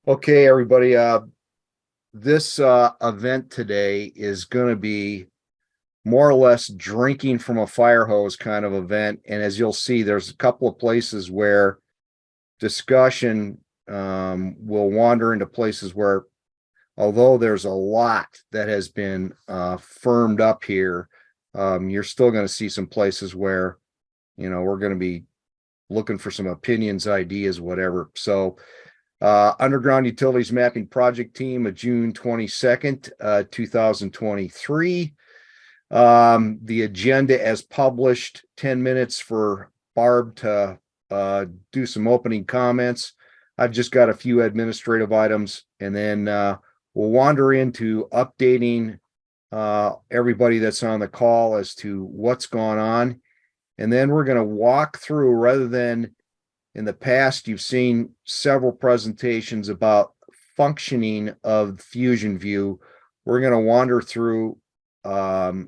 Okay, everybody, this event today is going to be more or less drinking from a fire hose kind of event. And as you'll see, there's a couple of places where discussion will wander into places where, although there's a lot that has been firmed up here, you're still going to see some places where, we're going to be looking for some opinions, ideas, whatever. So Underground Utilities Mapping Project Team of June 22nd, 2023. The agenda as published, 10 minutes for Barb to do some opening comments. I've just got a few administrative items, and then we'll wander into updating everybody that's on the call as to what's gone on. And then we're going to walk through, rather than in the past, you've seen several presentations about functioning of Fusion View. We're going to wander through, the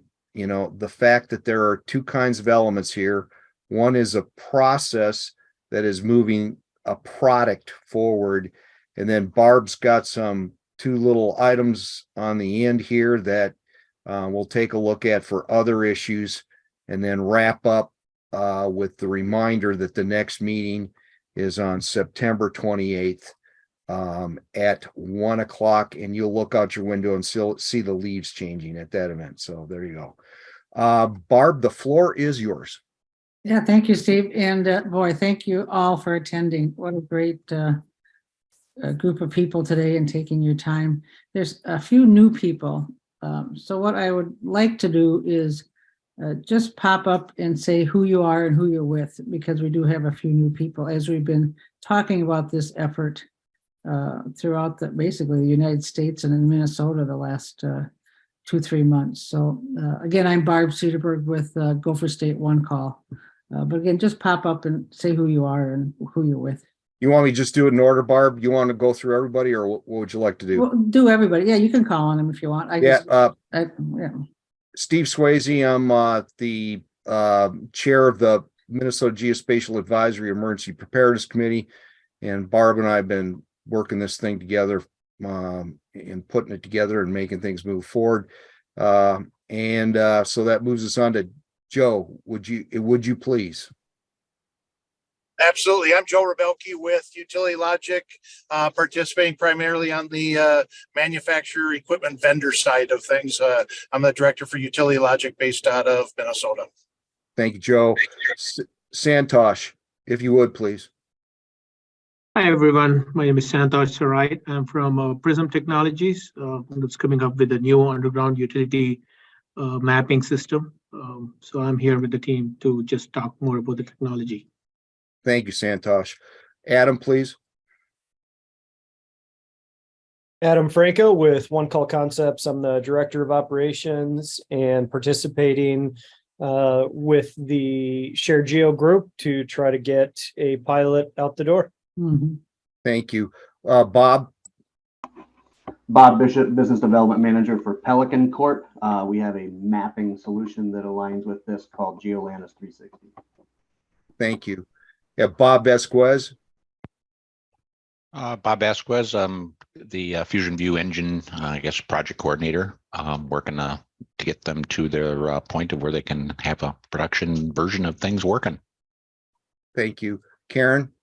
fact that there are two kinds of elements here. One is a process that is moving a product forward. And then Barb's got two little items on the end here that we'll take a look at for other issues, and then wrap up with the reminder that the next meeting is on September 28th at 1 o'clock, and you'll look out your window and see the leaves changing at that event. So there you go. Barb, the floor is yours. Yeah, thank you, Steve. And boy, thank you all for attending. What a great group of people today and taking your time. There's a few new people. So what I would like to do is just pop up and say who you are and who you're with, because we do have a few new people as we've been talking about this effort throughout basically the United States and in Minnesota the last 2-3 months. So again, I'm Barb Cedarberg with Gopher State One Call. But again, just pop up and say who you are and who you're with. You want me to just do it in order, Barb? You want to go through everybody, or what would you like to do? Well, do everybody. Yeah, you can call on them if you want. Steve Swayze, I'm the chair of the Minnesota Geospatial Advisory Emergency Preparedness Committee, and Barb and I have been working this thing together and putting it together and making things move forward. So that moves us on to Joe. Would you please? Absolutely. I'm Joe Rebelke with Utility Logic, participating primarily on the manufacturer equipment vendor side of things. I'm the director for Utility Logic based out of Minnesota. Thank you, Joe. Santosh, if you would, please. Hi, everyone. My name is Santosh Sarai. I'm from Prism Technologies. That's coming up with a new underground utility mapping system. So I'm here with the team to just talk more about the technology. Thank you, Santosh. Adam, please. Adam Franco with One Call Concepts. I'm the director of operations and participating with the Shared Geo group to try to get a pilot out the door. Mm-hmm. Thank you. Bob Bishop, business development manager for Pelican Court. We have a mapping solution that aligns with this called GeoLanus 360. Thank you. Yeah, Bob Esquez. Bob Esquez, the Fusion View engine, project coordinator, working to get them to their point of where they can have a production version of things working. Thank you. Karen.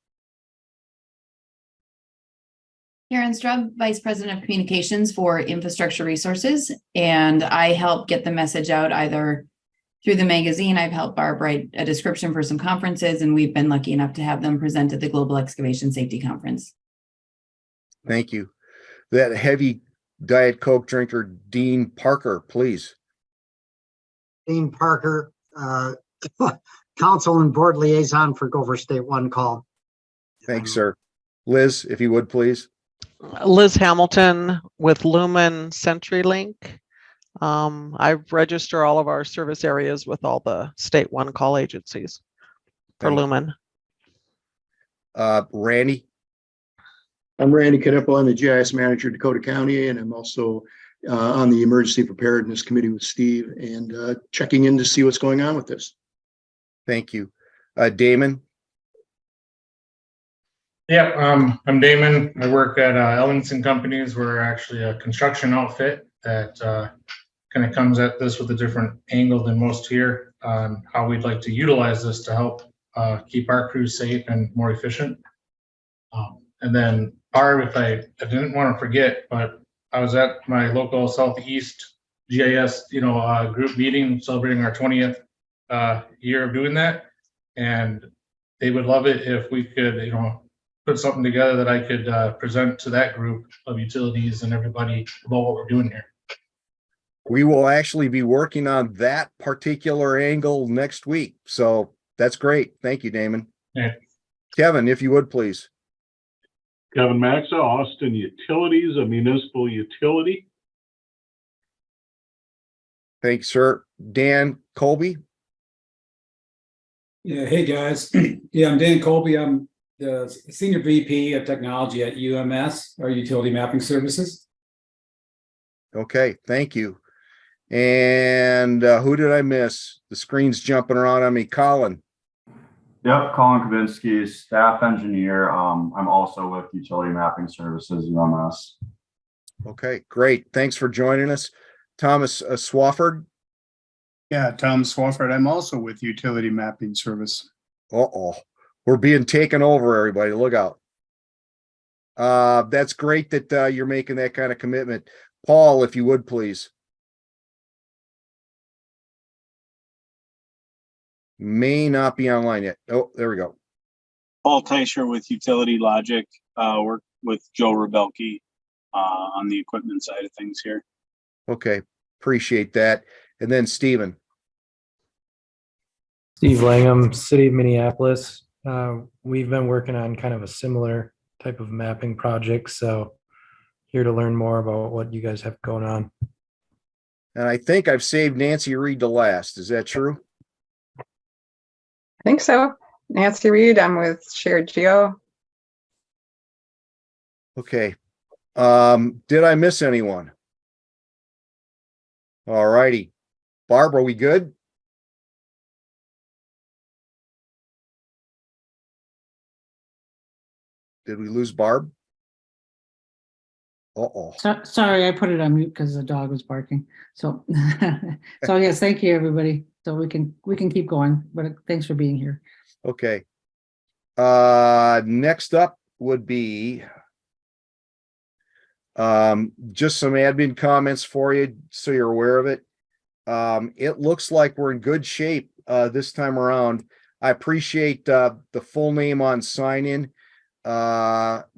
Karen Strub, Vice President of Communications for Infrastructure Resources, and I help get the message out either through the magazine. I've helped Barb write a description for some conferences, and we've been lucky enough to have them present at the Global Excavation Safety Conference. Thank you. That heavy Diet Coke drinker, Dean Parker, please. Dean Parker, Council and Board Liaison for Gopher State One Call. Thanks, sir. Liz, if you would, please. Liz Hamilton with Lumen CenturyLink. I register all of our service areas with all the state one call agencies for Lumen. Randy. I'm Randy Knipple. I'm the GIS manager, Dakota County, and I'm also on the emergency preparedness committee with Steve and checking in to see what's going on with this. Thank you. Damon. Yeah, I'm Damon. I work at Ellingson Companies. We're actually a construction outfit that kind of comes at this with a different angle than most here on how we'd like to utilize this to help keep our crews safe and more efficient. And then Barb, if I didn't want to forget, but I was at my local Southeast GIS, group meeting celebrating our 20th year of doing that. And they would love it if we could, put something together that I could present to that group of utilities and everybody about what we're doing here. We will actually be working on that particular angle next week. So that's great. Thank you, Damon. Yeah. Kevin, if you would, please. Kevin Maxa, Austin Utilities, a municipal utility. Thanks, sir. Dan Colby. Yeah, hey guys. Yeah, I'm Dan Colby. I'm the Senior VP of Technology at UMS, our Utility Mapping Services. Okay, thank you. And who did I miss? The screen's jumping around on me. Colin. Yep, Colin Kabinski, staff engineer. I'm also with Utility Mapping Services, UMS. Okay, great. Thanks for joining us. Thomas Swafford. Yeah, Tom Swafford. I'm also with Utility Mapping Service. Uh-oh. We're being taken over, everybody. Look out. That's great that you're making that kind of commitment. Paul, if you would, please. May not be online yet. Oh, there we go. Paul Teicher with Utility Logic. Work with Joe Rebelke on the equipment side of things here. Okay, appreciate that. And then Stephen. Steve Langham, City of Minneapolis. We've been working on kind of a similar type of mapping project, so here to learn more about what you guys have going on. And I think I've saved Nancy Reed to last. Is that true? I think so. Nancy Reed, I'm with Shared Geo. Okay. Did I miss anyone? All righty. Barb, are we good? Did we lose Barb? Uh-oh. Sorry, I put it on mute because the dog was barking. So, so yes, thank you, everybody. So we can keep going, but thanks for being here. Okay. Next up would be just some admin comments for you so you're aware of it. It looks like we're in good shape this time around. I appreciate the full name on sign-in.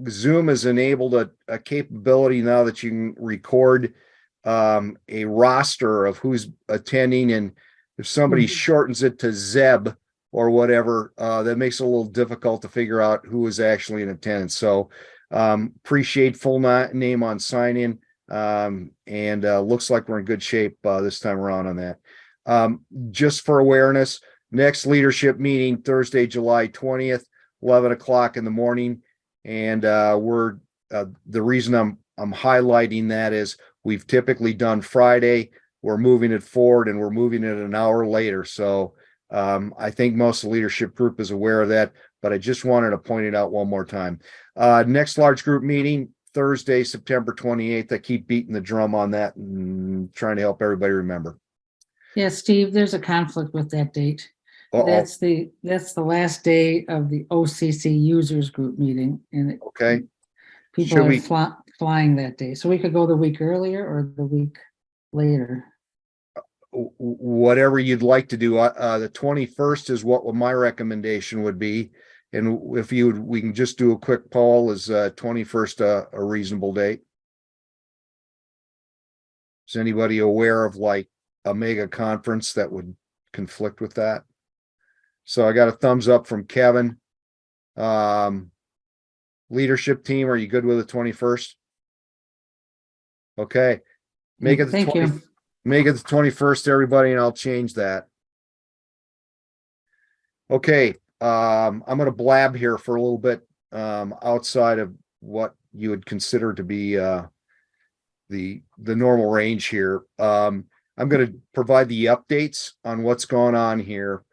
Zoom has enabled a capability now that you can record a roster of who's attending, and if somebody shortens it to Zeb or whatever, that makes it a little difficult to figure out who is actually in attendance. So appreciate full name on sign-in, and looks like we're in good shape this time around on that. Just for awareness, next leadership meeting Thursday, July 20th. 11 o'clock in the morning. And the reason I'm highlighting that is we've typically done Friday. We're moving it forward and we're moving it an hour later. So I think most of the leadership group is aware of that, but I just wanted to point it out one more time. Next large group meeting, Thursday, September 28th. I keep beating the drum on that and trying to help everybody remember. Yeah, Steve, there's a conflict with that date. Uh-oh. That's the last day of the OCC users group meeting, and okay, people are flying that day. So we could go the week earlier or the week later. Whatever you'd like to do. The 21st is what my recommendation would be, and if we can just do a quick poll. Is 21st a reasonable date? Is anybody aware of like a mega conference that would conflict with that? So I got a thumbs up from Kevin. Leadership team, are you good with the 21st? Okay. Make it the 21st, everybody, and I'll change that. Okay. I'm going to blab here for a little bit outside of what you would consider to be the normal range here. I'm going to provide the updates on what's going on here.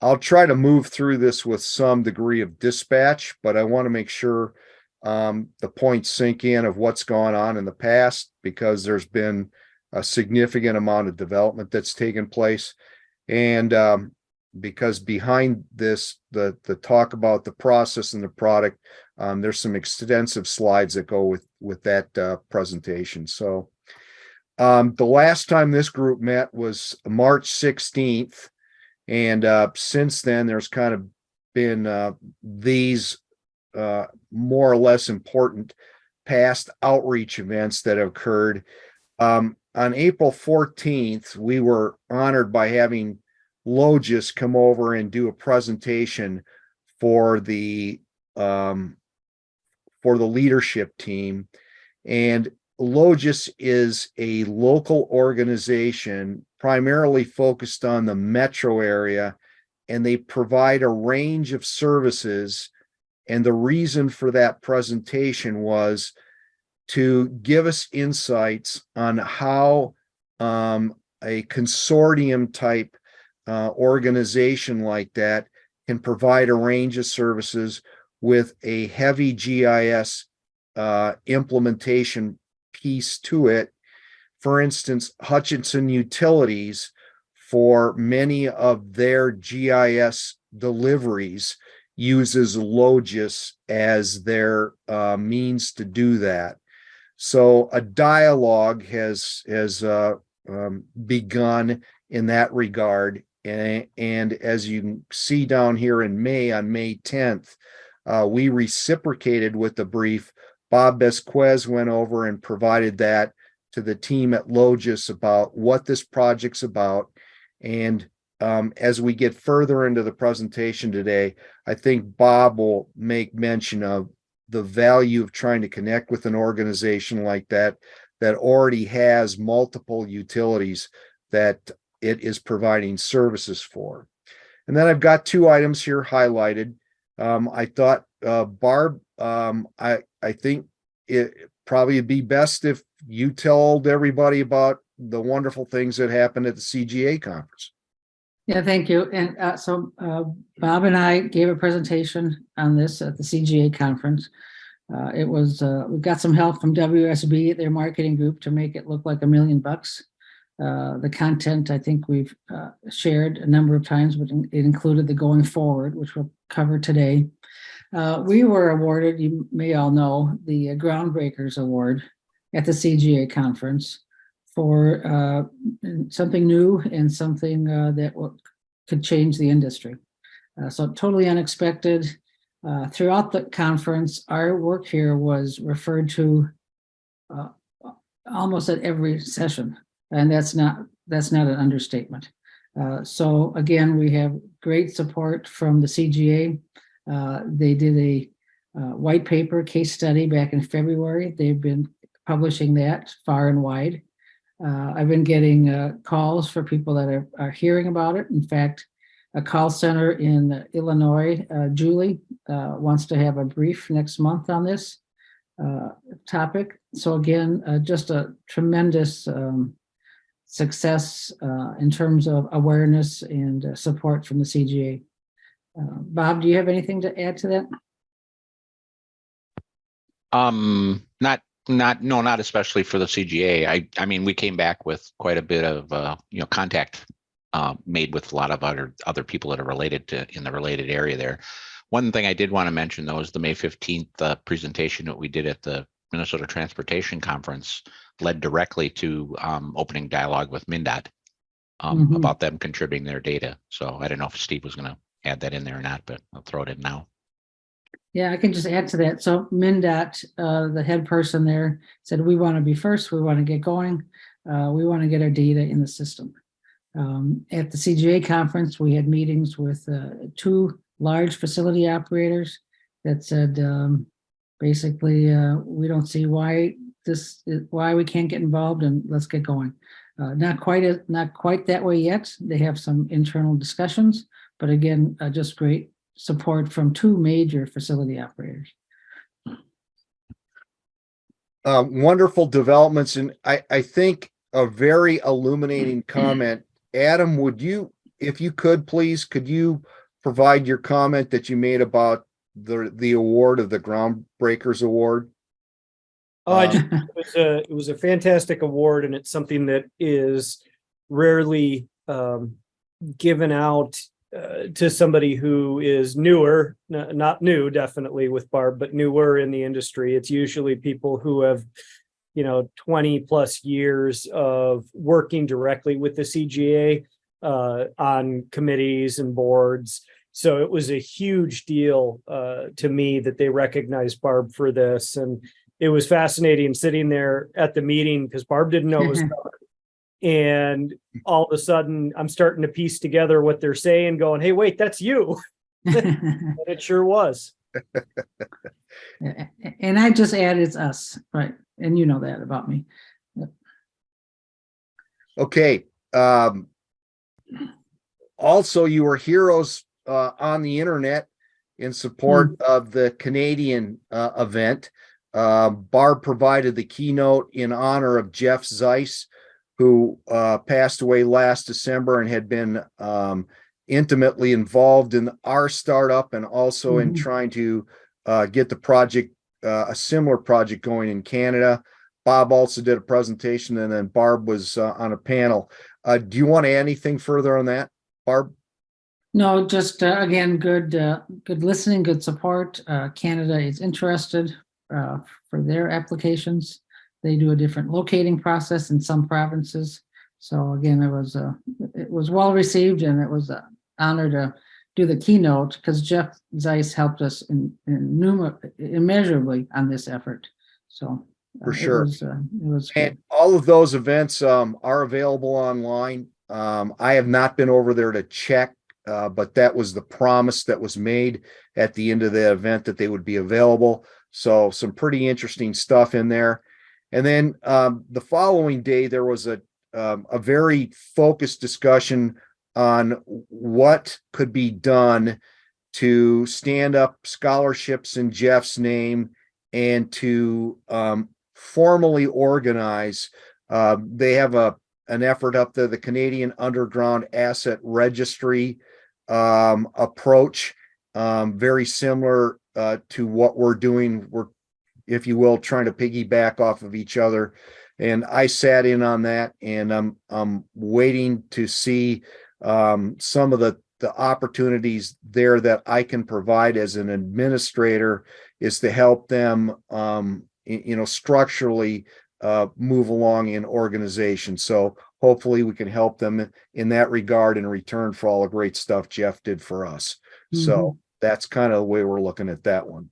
I'll try to move through this with some degree of dispatch, but I want to make sure the points sink in of what's gone on in the past, because there's been a significant amount of development that's taken place. And because behind this, the talk about the process and the product, there's some extensive slides that go with that presentation. So the last time this group met was March 16th. And since then, there's kind of been these more or less important past outreach events that have occurred. On April 14th, we were honored by having Logis come over and do a presentation for the leadership team. And Logis is a local organization primarily focused on the metro area, and they provide a range of services. And the reason for that presentation was to give us insights on how a consortium type organization like that can provide a range of services with a heavy GIS implementation piece to it. For instance, Hutchinson Utilities, for many of their GIS deliveries, uses Logis as their means to do that. So a dialogue has begun in that regard. And as you can see down here in May, on May 10th, we reciprocated with the brief. Bob Besquez went over and provided that to the team at Logis about what this project's about. And as we get further into the presentation today, I think Bob will make mention of the value of trying to connect with an organization like that, that already has multiple utilities that it is providing services for. And then I've got two items here highlighted. I thought, Barb, I think it probably would be best if you told everybody about the wonderful things that happened at the CGA conference. Yeah, thank you. And so Bob and I gave a presentation on this at the CGA conference. It was, we got some help from WSB, their marketing group, to make it look like $1 million. The content, I think we've shared a number of times, but it included the going forward, which we'll cover today. We were awarded, you may all know, the Groundbreakers Award at the CGA conference for something new and something that could change the industry. So totally unexpected. Throughout the conference, our work here was referred to almost at every session, and that's not an understatement. So again, we have great support from the CGA. They did a white paper case study back in February. They've been publishing that far and wide. I've been getting calls for people that are hearing about it. In fact, a call center in Illinois, Julie, wants to have a brief next month on this topic. So again, just a tremendous success in terms of awareness and support from the CGA. Bob, do you have anything to add to that? Not especially for the CGA. I mean, we came back with quite a bit of contact made with a lot of other people that are related to in the related area there. One thing I did want to mention, though, is the May 15th presentation that we did at the Minnesota Transportation Conference led directly to opening dialogue with MnDOT about them contributing their data. So I don't know if Steve was going to add that in there or not, but I'll throw it in now. Yeah, I can just add to that. So MnDOT, the head person there, said, we want to be first. We want to get going. We want to get our data in the system. At the CGA conference, we had meetings with two large facility operators that said, basically, we don't see why we can't get involved, and let's get going. Not quite that way yet. They have some internal discussions, but again, just great support from two major facility operators. Wonderful developments, and I think a very illuminating comment. Adam, would you if you could, please, could you provide your comment that you made about the award of the Groundbreakers Award? It was a fantastic award, and it's something that is rarely given out to somebody who is newer, not new, definitely with Barb, but newer in the industry. It's usually people who have, 20 plus years of working directly with the CGA on committees and boards. So it was a huge deal to me that they recognized Barb for this. And it was fascinating sitting there at the meeting because Barb didn't know it was coming. And all of a sudden I'm starting to piece together what they're saying, going, hey, wait, that's you. And it sure was. And I just added it's us, right? And you know that about me. Okay. Also, you were heroes on the internet in support of the Canadian event. Barb provided the keynote in honor of Jeff Zeiss, who passed away last December and had been intimately involved in our startup and also in trying to get the project, a similar project going in Canada. Bob also did a presentation, and then Barb was on a panel. Do you want to add anything further on that, Barb? No, just again, good listening, good support. Canada is interested for their applications. They do a different locating process in some provinces. So again, it was well received, and it was an honor to do the keynote because Jeff Zeiss helped us immeasurably on this effort. So for sure, it was good. And all of those events are available online. I have not been over there to check, but that was the promise that was made at the end of the event, that they would be available. So some pretty interesting stuff in there. And then the following day, there was a very focused discussion on what could be done to stand up scholarships in Jeff's name and to formally organize. They have an effort up there, the Canadian Underground Asset Registry approach, very similar to what we're doing. We're, if you will, trying to piggyback off of each other. And I sat in on that, and I'm waiting to see some of the opportunities there that I can provide as an administrator, is to help them, structurally move along in organization. So hopefully we can help them in that regard in return for all the great stuff Jeff did for us. So that's kind of the way we're looking at that one.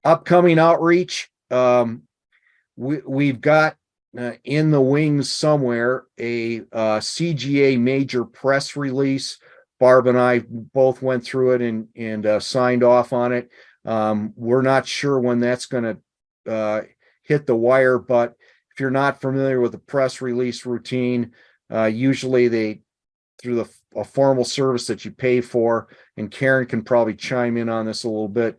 Upcoming outreach. We've got in the wings somewhere a CGA major press release. Barb and I both went through it and signed off on it. We're not sure when that's going to hit the wire, but if you're not familiar with the press release routine, usually they, through a formal service that you pay for, and Karen can probably chime in on this a little bit,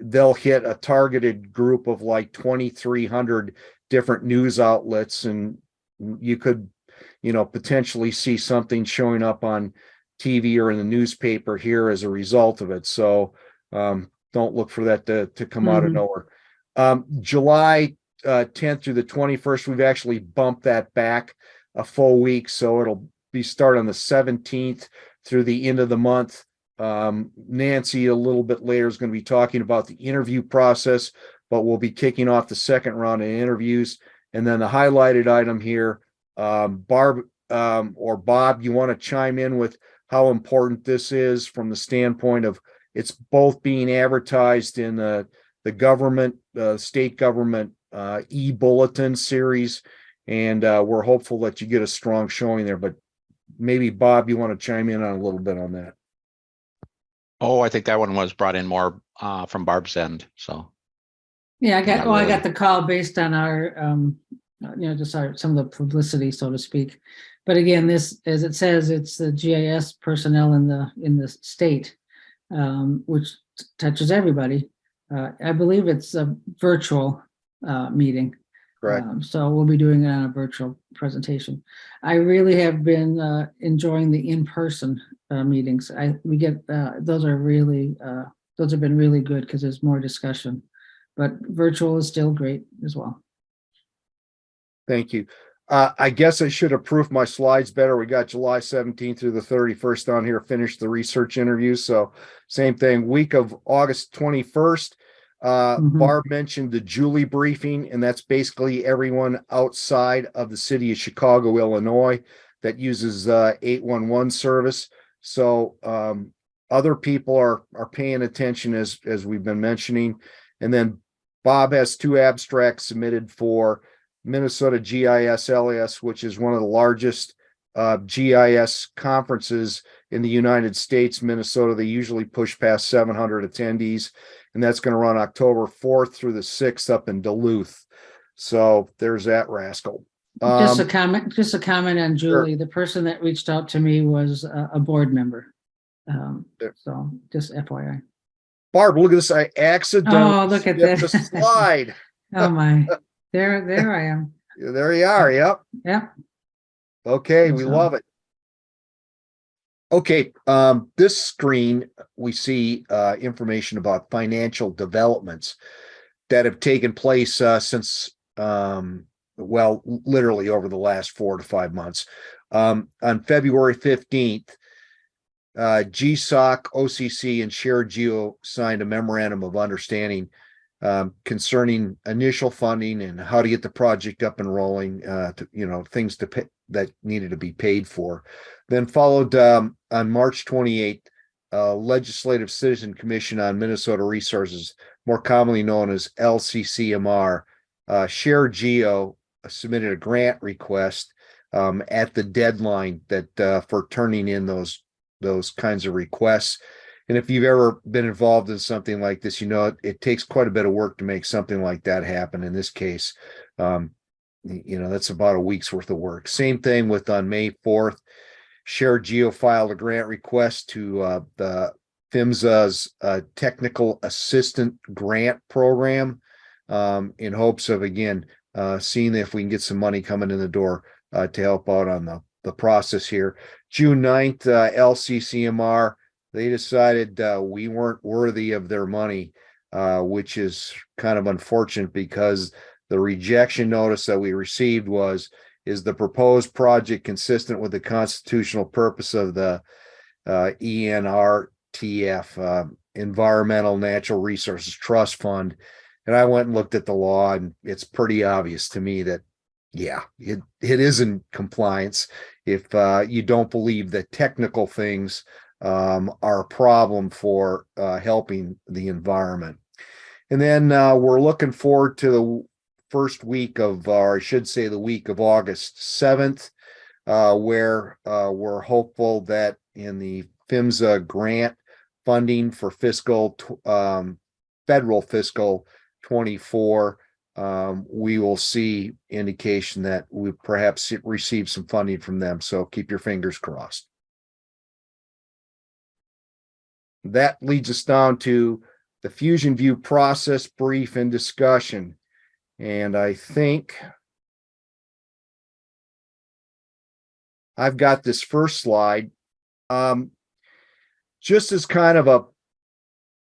they'll hit a targeted group of like 2,300 different news outlets, and you could, potentially see something showing up on TV or in the newspaper here as a result of it. So don't look for that to come out of nowhere. July 10th through the 21st, we've actually bumped that back a full week. So it'll be start on the 17th through the end of the month. Nancy, a little bit later, is going to be talking about the interview process, but we'll be kicking off the second round of interviews. And then the highlighted item here, Barb or Bob, you want to chime in with how important this is from the standpoint of it's both being advertised in the government, state government e-bulletin series, and we're hopeful that you get a strong showing there. But maybe Bob, you want to chime in on a little bit on that. Oh, I think that one was brought in more from Barb's end. So yeah, I got the call based on our just some of the publicity, so to speak. But again, this, as it says, it's the GIS personnel in the state, which touches everybody. I believe it's a virtual meeting. Correct. So we'll be doing it on a virtual presentation. I really have been enjoying the in-person meetings. Those have been really good because there's more discussion, but virtual is still great as well. Thank you. I guess I should have proofed my slides better. We got July 17th through the 31st on here, finished the research interviews. So same thing, week of August 21st. Barb mentioned the Julie briefing, and that's basically everyone outside of the city of Chicago, Illinois, that uses 811 service. So other people are paying attention as we've been mentioning. And then Bob has 2 abstracts submitted for Minnesota GIS LAS, which is one of the largest GIS conferences in the United States. Minnesota, they usually push past 700 attendees, and that's going to run October 4th through the 6th up in Duluth. So there's that rascal. Just a comment on Julie. Sure. The person that reached out to me was a board member. So just FYI. Barb, look at this. I accidentally Oh, look at skipped that. the slide. Oh my, there I am. There you are. Yep. Yep. Okay, we So- love it. Okay, this screen, we see information about financial developments that have taken place since, well, literally over the last 4 to 5 months. On February 15th, GSOC, OCC, and ShareGeo signed a memorandum of understanding concerning initial funding and how to get the project up and rolling, things to pay, that needed to be paid for. Then followed on March 28th, Legislative Citizen Commission on Minnesota Resources, more commonly known as LCCMR, ShareGeo submitted a grant request at the deadline that for turning in those kinds of requests. And if you've ever been involved in something like this, it takes quite a bit of work to make something like that happen. In this case, that's about a week's worth of work. Same thing with on May 4th, ShareGeo filed a grant request to the PHMSA's Technical Assistant Grant Program in hopes of, again, seeing if we can get some money coming in the door to help out on the process here. June 9th, LCCMR, they decided we weren't worthy of their money, which is kind of unfortunate because the rejection notice that we received is the proposed project consistent with the constitutional purpose of the ENRTF, Environmental Natural Resources Trust Fund. And I went and looked at the law, and it's pretty obvious to me that, yeah, it is in compliance if you don't believe that technical things are a problem for helping the environment. And then we're looking forward to the first week of, or I should say the week of August 7th, where we're hopeful that in the PHMSA grant funding for federal fiscal 24, we will see indication that we perhaps receive some funding from them. So keep your fingers crossed. That leads us down to the Fusion View process brief and discussion. And I think I've got this first slide. Just as kind of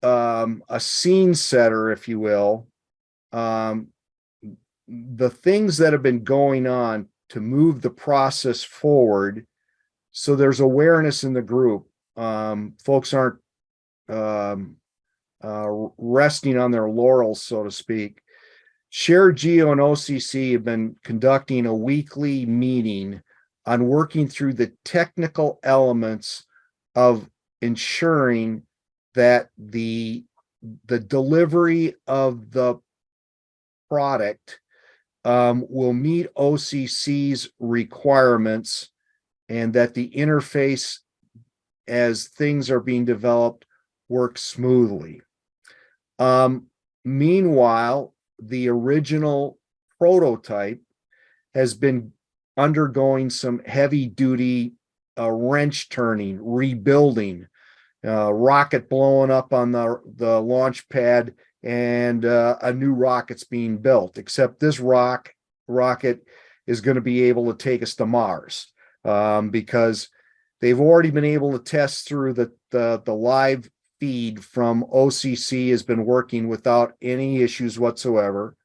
a scene setter, if you will, the things that have been going on to move the process forward. So there's awareness in the group. Folks aren't resting on their laurels, so to speak. ShareGeo and OCC have been conducting a weekly meeting on working through the technical elements of ensuring that the delivery of the product will meet OCC's requirements, and that the interface as things are being developed works smoothly. Meanwhile, the original prototype has been undergoing some heavy duty wrench turning, rebuilding, rocket blowing up on the launch pad, and a new rocket's being built, except this rocket is going to be able to take us to Mars, because they've already been able to test through the live feed from OCC has been working without any issues whatsoever.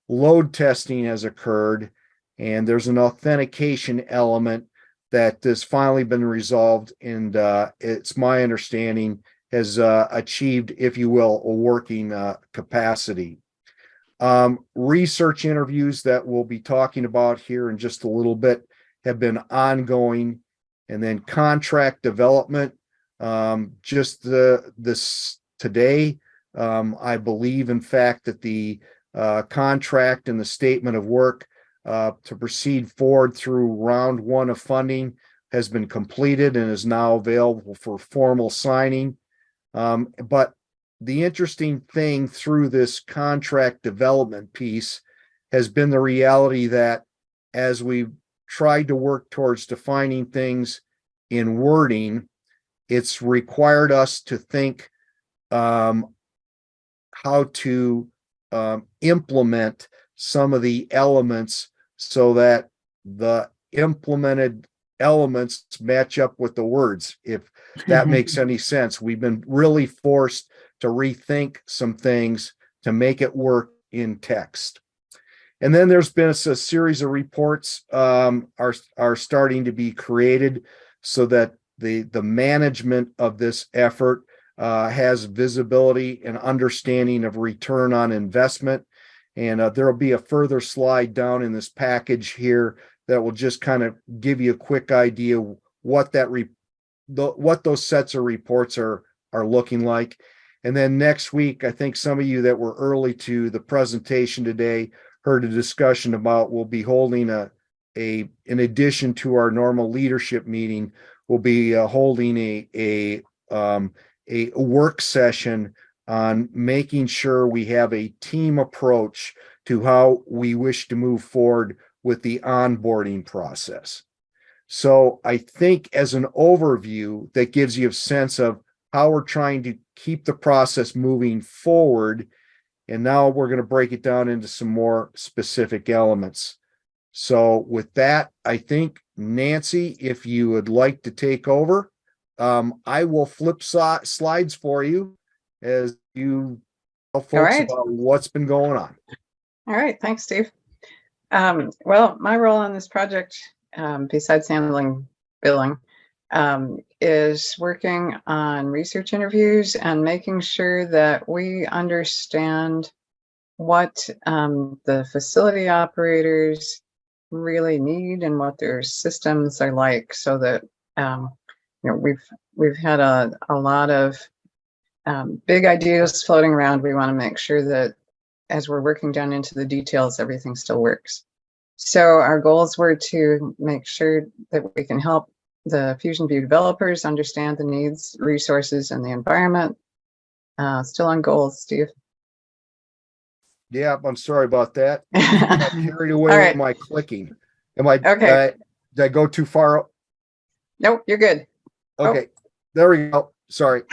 Load testing has occurred, and there's an authentication element that has finally been resolved, and it's my understanding has achieved, if you will, a working capacity. Research interviews that we'll be talking about here in just a little bit have been ongoing, and then contract development. Just this today, I believe, in fact, that the contract and the statement of work to proceed forward through round 1 of funding has been completed and is now available for formal signing. But the interesting thing through this contract development piece has been the reality that as we've tried to work towards defining things in wording, it's required us to think how to implement some of the elements so that the implemented elements match up with the words, if that makes any sense. We've been really forced to rethink some things to make it work in text. And then there's been a series of reports are starting to be created so that the management of this effort has visibility and understanding of return on investment. And there will be a further slide down in this package here that will just kind of give you a quick idea what what those sets of reports are looking like. And then next week, I think some of you that were early to the presentation today heard a discussion about we'll be holding in addition to our normal leadership meeting, we'll be holding a work session on making sure we have a team approach to how we wish to move forward with the onboarding process. So I think as an overview, that gives you a sense of how we're trying to keep the process moving forward. And now we're going to break it down into some more specific elements. So with that, I think, Nancy, if you would like to take over, I will flip slides for you as you tell folks about what's been going on. All right. Thanks, Steve. Well, my role on this project, besides handling billing, is working on research interviews and making sure that we understand what the facility operators really need and what their systems are like, so that we've had a lot of big ideas floating around. We want to make sure that as we're working down into the details, everything still works. So our goals were to make sure that we can help the Fusion View developers understand the needs, resources, and the environment. Still on goals, Steve. Yeah, I'm sorry about that. I got carried away with my clicking. Am I okay? Did I go too far? Nope, you're good. Okay, there we go. Sorry.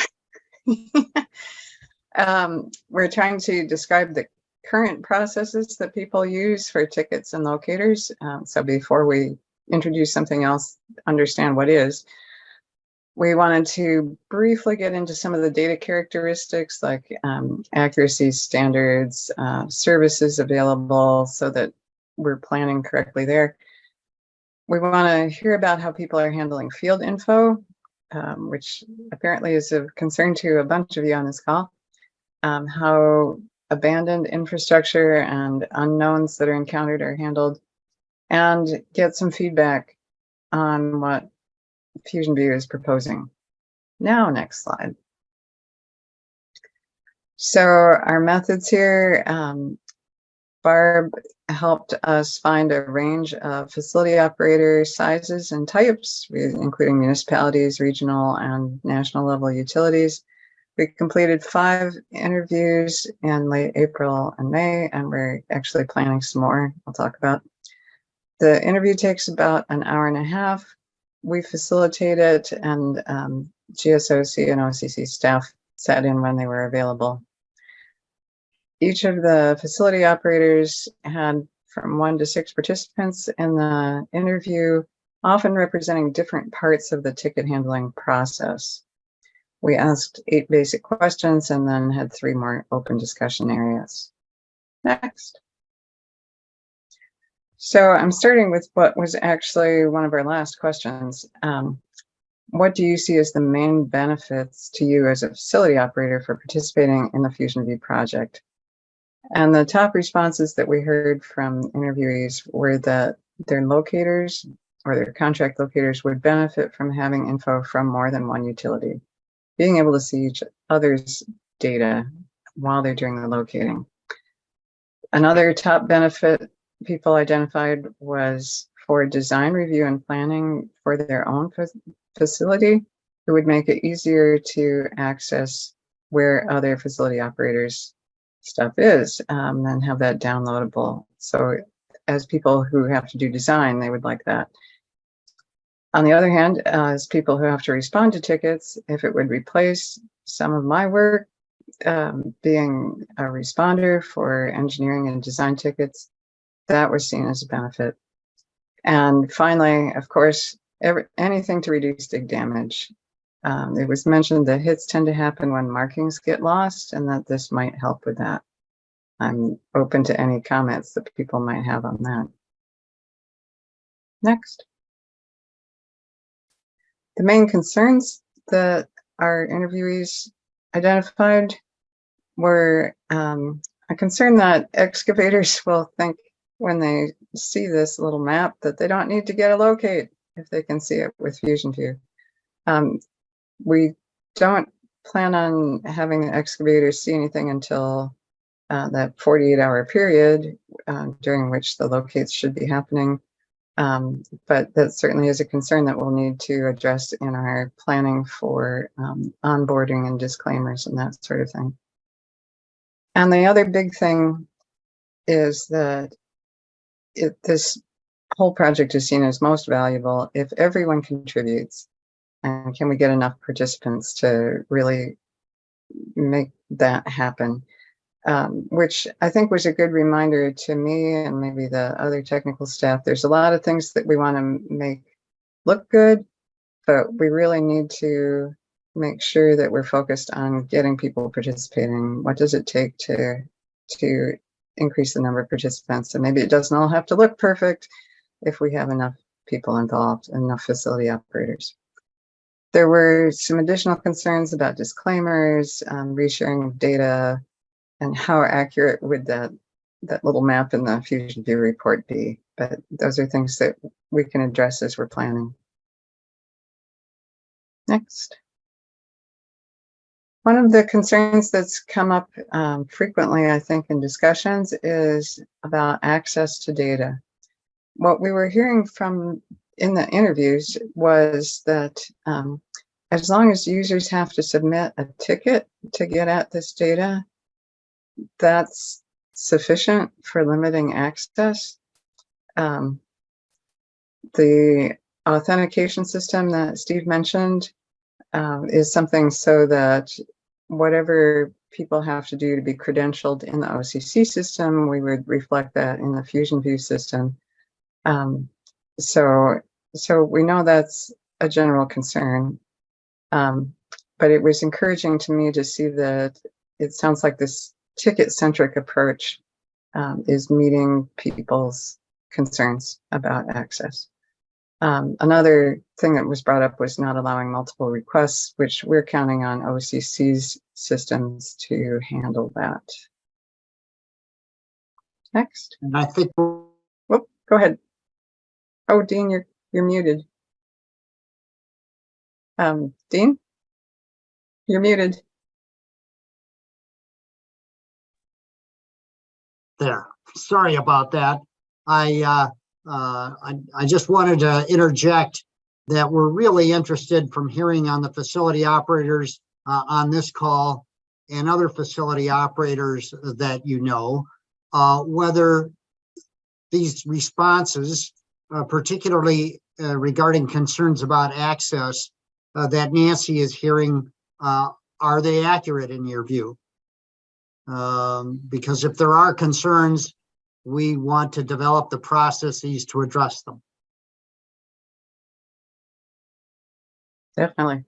We're trying to describe the current processes that people use for tickets and locators. So before we introduce something else, understand what is. We wanted to briefly get into some of the data characteristics like accuracy standards, services available, so that we're planning correctly there. We want to hear about how people are handling field info, which apparently is of concern to a bunch of you on this call. How abandoned infrastructure and unknowns that are encountered are handled, and get some feedback on what Fusion View is proposing. Now, next slide. So our methods here, Barb helped us find a range of facility operator sizes and types, including municipalities, regional and national level utilities. We completed 5 interviews in late April and May, and we're actually planning some more I'll talk about. The interview takes about an hour and a half. We facilitate it, and GSOC and OCC staff sat in when they were available. Each of the facility operators had from 1 to 6 participants in the interview, often representing different parts of the ticket handling process. We asked 8 basic questions and then had 3 more open discussion areas. Next. So I'm starting with what was actually one of our last questions. What do you see as the main benefits to you as a facility operator for participating in the Fusion View project? And the top responses that we heard from interviewees were that their locators or their contract locators would benefit from having info from more than one utility, being able to see each other's data while they're doing the locating. Another top benefit people identified was for design review and planning for their own facility. It would make it easier to access where other facility operators stuff is, and have that downloadable. So as people who have to do design, they would like that. On the other hand, as people who have to respond to tickets, if it would replace some of my work, being a responder for engineering and design tickets, that was seen as a benefit. And finally, of course, anything to reduce dig damage. It was mentioned that hits tend to happen when markings get lost and that this might help with that. I'm open to any comments that people might have on that. Next. The main concerns that our interviewees identified were a concern that excavators will think when they see this little map that they don't need to get a locate if they can see it with Fusion View. We don't plan on having the excavators see anything until that 48-hour period during which the locates should be happening. But that certainly is a concern that we'll need to address in our planning for onboarding and disclaimers and that sort of thing. And the other big thing is that this whole project is seen as most valuable if everyone contributes. And can we get enough participants to really make that happen? Which I think was a good reminder to me and maybe the other technical staff. There's a lot of things that we want to make look good, but we really need to make sure that we're focused on getting people participating. What does it take to increase the number of participants? And maybe it doesn't all have to look perfect if we have enough people involved, enough facility operators. There were some additional concerns about disclaimers, resharing of data, and how accurate would that little map in the Fusion View report be? But those are things that we can address as we're planning. Next. One of the concerns that's come up frequently, I think, in discussions is about access to data. What we were hearing from in the interviews was that as long as users have to submit a ticket to get at this data, that's sufficient for limiting access. The authentication system that Steve mentioned is something so that whatever people have to do to be credentialed in the OCC system, we would reflect that in the Fusion View system. So we know that's a general concern, but it was encouraging to me to see that it sounds like this ticket-centric approach is meeting people's concerns about access. Another thing that was brought up was not allowing multiple requests, which we're counting on OCC's systems to handle that. Next. And I think. Whoop, go ahead. Oh, Dean, you're muted. Dean, you're muted. There. Sorry about that. I just wanted to interject that we're really interested from hearing on the facility operators on this call and other facility operators that you know, whether these responses, particularly regarding concerns about access that Nancy is hearing, are they accurate in your view? Because if there are concerns, we want to develop the processes to address them. Definitely.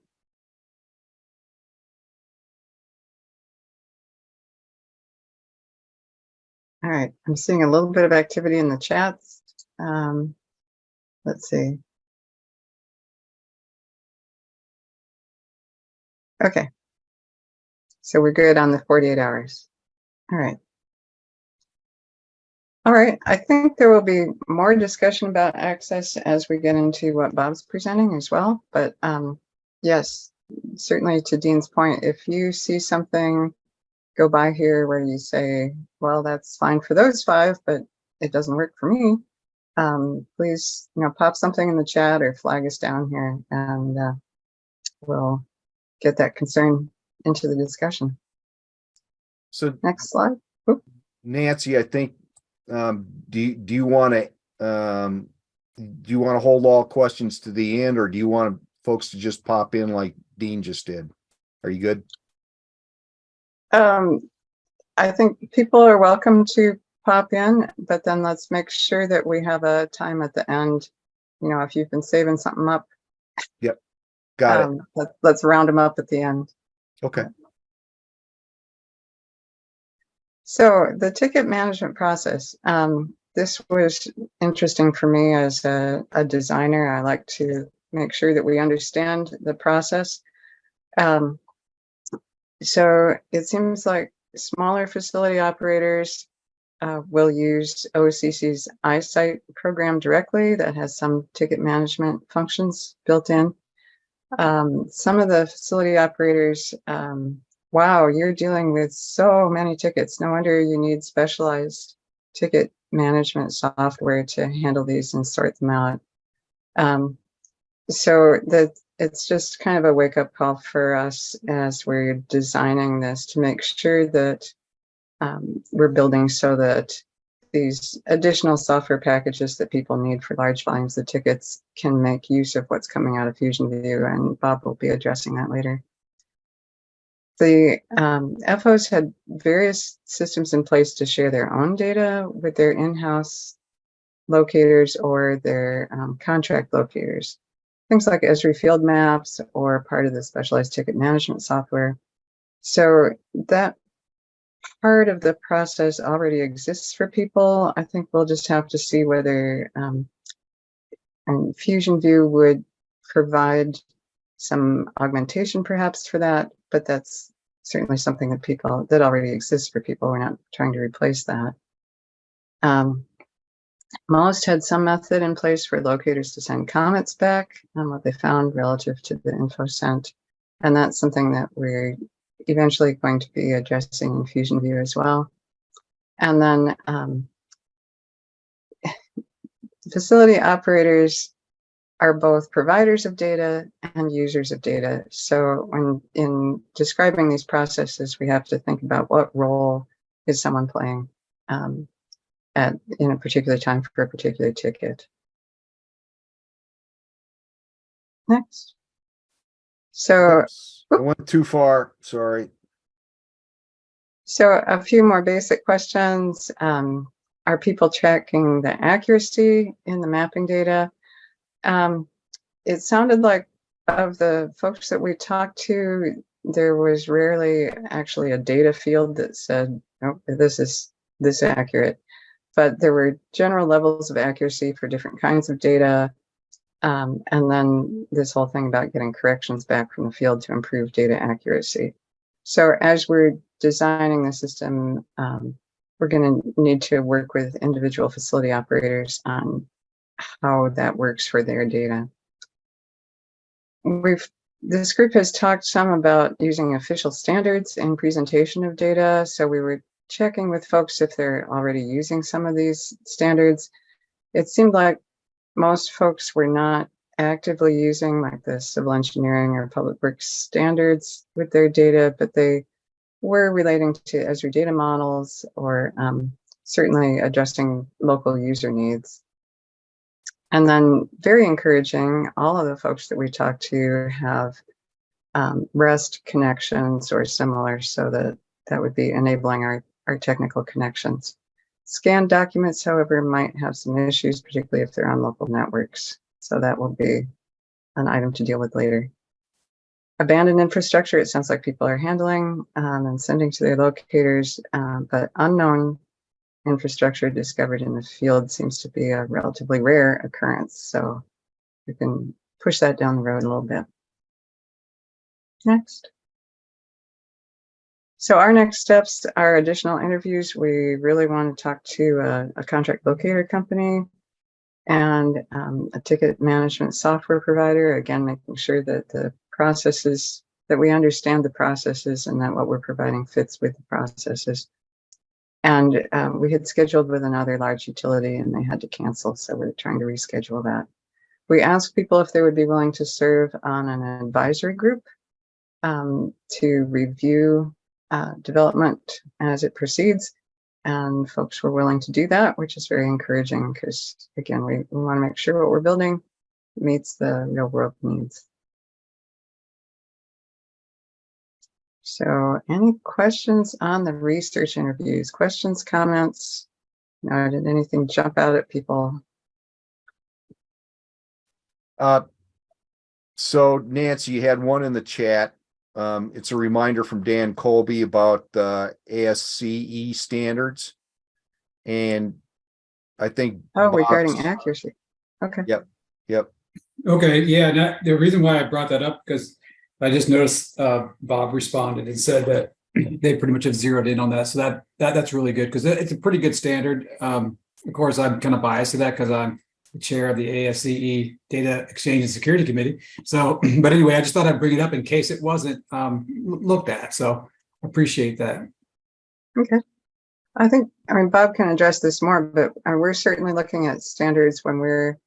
All right, I'm seeing a little bit of activity in the chats. Let's see. Okay. So we're good on the 48 hours. All right. All right, I think there will be more discussion about access as we get into what Bob's presenting as well. But yes, certainly to Dean's point, if you see something go by here where you say, well, that's fine for those 5, but it doesn't work for me, please, pop something in the chat or flag us down here, and we'll get that concern into the discussion. So Next slide. Nancy, I think, do you want to hold all questions to the end, or do you want folks to just pop in like Dean just did? Are you good? I think people are welcome to pop in, but then let's make sure that we have a time at the end. If you've been saving something up. Yep. Got it. Let's round them up at the end. Okay. So the ticket management process, this was interesting for me as a designer. I like to make sure that we understand the process. So it seems like smaller facility operators will use OCC's iSight program directly that has some ticket management functions built in. Some of the facility operators, wow, you're dealing with so many tickets. No wonder you need specialized ticket management software to handle these and sort them out. So that it's just kind of a wake-up call for us as we're designing this to make sure that we're building so that these additional software packages that people need for large volumes of tickets can make use of what's coming out of Fusion View, and Bob will be addressing that later. The FOs had various systems in place to share their own data with their in-house locators or their contract locators. Things like Esri field maps or part of the specialized ticket management software. So that part of the process already exists for people. I think we'll just have to see whether Fusion View would provide some augmentation perhaps for that, but that's certainly something that already exists for people. We're not trying to replace that. Most had some method in place for locators to send comments back on what they found relative to the info sent. And that's something that we're eventually going to be addressing in Fusion View as well. And then facility operators are both providers of data and users of data. So when in describing these processes, we have to think about what role is someone playing in a particular time for a particular ticket. Next. So I went too far. Sorry. So a few more basic questions. Are people tracking the accuracy in the mapping data? It sounded like of the folks that we talked to, there was rarely actually a data field that said, oh, this is this accurate. But there were general levels of accuracy for different kinds of data. And then this whole thing about getting corrections back from the field to improve data accuracy. So as we're designing the system, we're going to need to work with individual facility operators on how that works for their data. This group has talked some about using official standards in presentation of data. So we were checking with folks if they're already using some of these standards. It seemed like most folks were not actively using like the civil engineering or public works standards with their data, but they were relating to Esri data models or certainly addressing local user needs. And then very encouraging, all of the folks that we talked to have REST connections or similar, so that would be enabling our technical connections. Scanned documents, however, might have some issues, particularly if they're on local networks. So that will be an item to deal with later. Abandoned infrastructure, it sounds like people are handling and sending to their locators, but unknown infrastructure discovered in the field seems to be a relatively rare occurrence. So we can push that down the road a little bit. Next. So our next steps are additional interviews. We really want to talk to a contract locator company and a ticket management software provider, again, making sure that the processes, that we understand the processes and that what we're providing fits with the processes. And we had scheduled with another large utility and they had to cancel, so we're trying to reschedule that. We asked people if they would be willing to serve on an advisory group to review development as it proceeds. And folks were willing to do that, which is very encouraging because, again, we want to make sure what we're building meets the real world needs. So any questions on the research interviews? Questions, comments? No, did anything jump out at people? So Nancy, you had one in the chat. It's a reminder from Dan Colby about the ASCE standards. And I think. Regarding accuracy. Okay. Yep. Okay, yeah, the reason why I brought that up, because I just noticed Bob responded and said that they pretty much have zeroed in on that. So that's really good because it's a pretty good standard. Of course, I'm kind of biased to that because I'm the chair of the ASCE Data Exchange and Security Committee. So, but anyway, I just thought I'd bring it up in case it wasn't looked at. So appreciate that. Okay. I mean, Bob can address this more, but we're certainly looking at standards when we're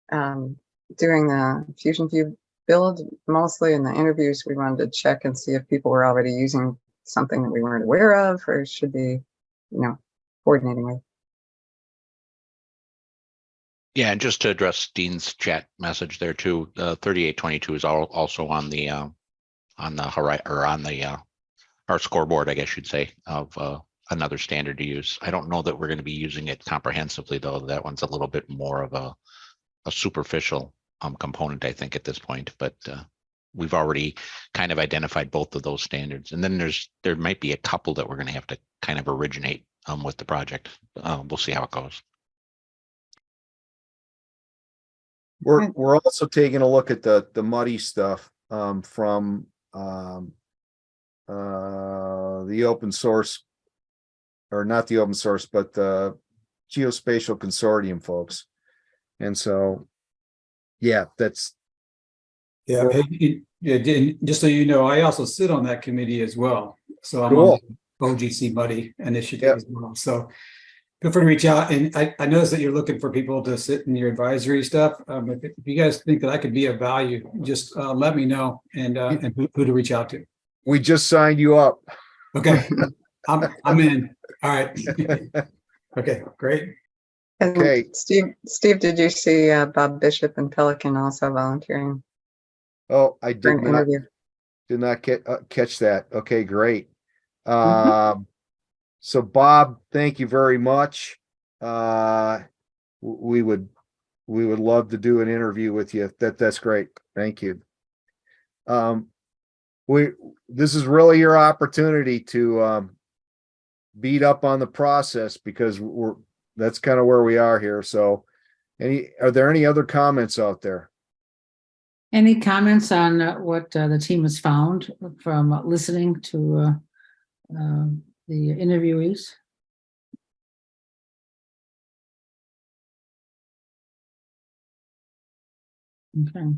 doing the Fusion View build. Mostly in the interviews, we wanted to check and see if people were already using something that we weren't aware of or should be, coordinating with. Yeah, and just to address Dean's chat message there too, 3822 is also on the horizon, or on the our scoreboard, I guess you'd say, of another standard to use. I don't know that we're going to be using it comprehensively though. That one's a little bit more of a superficial component, I think, at this point, but we've already kind of identified both of those standards. And then there might be a couple that we're going to have to kind of originate with the project. We'll see how it goes. We're also taking a look at the muddy stuff from the open source, or not the open source, but the Geospatial Consortium folks. And so, yeah, that's. Yeah, just so you know, I also sit on that committee as well. So I'm Cool. on the OGC Buddy initiative as well. So feel free to reach out. And I noticed that you're looking for people to sit in your advisory stuff. If you guys think that I could be of value, just let me know and who to reach out to. We just signed you up. Okay, I'm in. All right. Okay, great. And Okay. Steve, did you see Bob Bishop and Pelican also volunteering? Oh, I for did an not. interview? Did not catch that. Okay, great. So Bob, thank you very much. We would love to do an interview with you. That's great. Thank you. This is really your opportunity to beat up on the process, because that's kind of where we are here. So are there any other comments out there? Any comments on what the team has found from listening to the interviewees? Okay.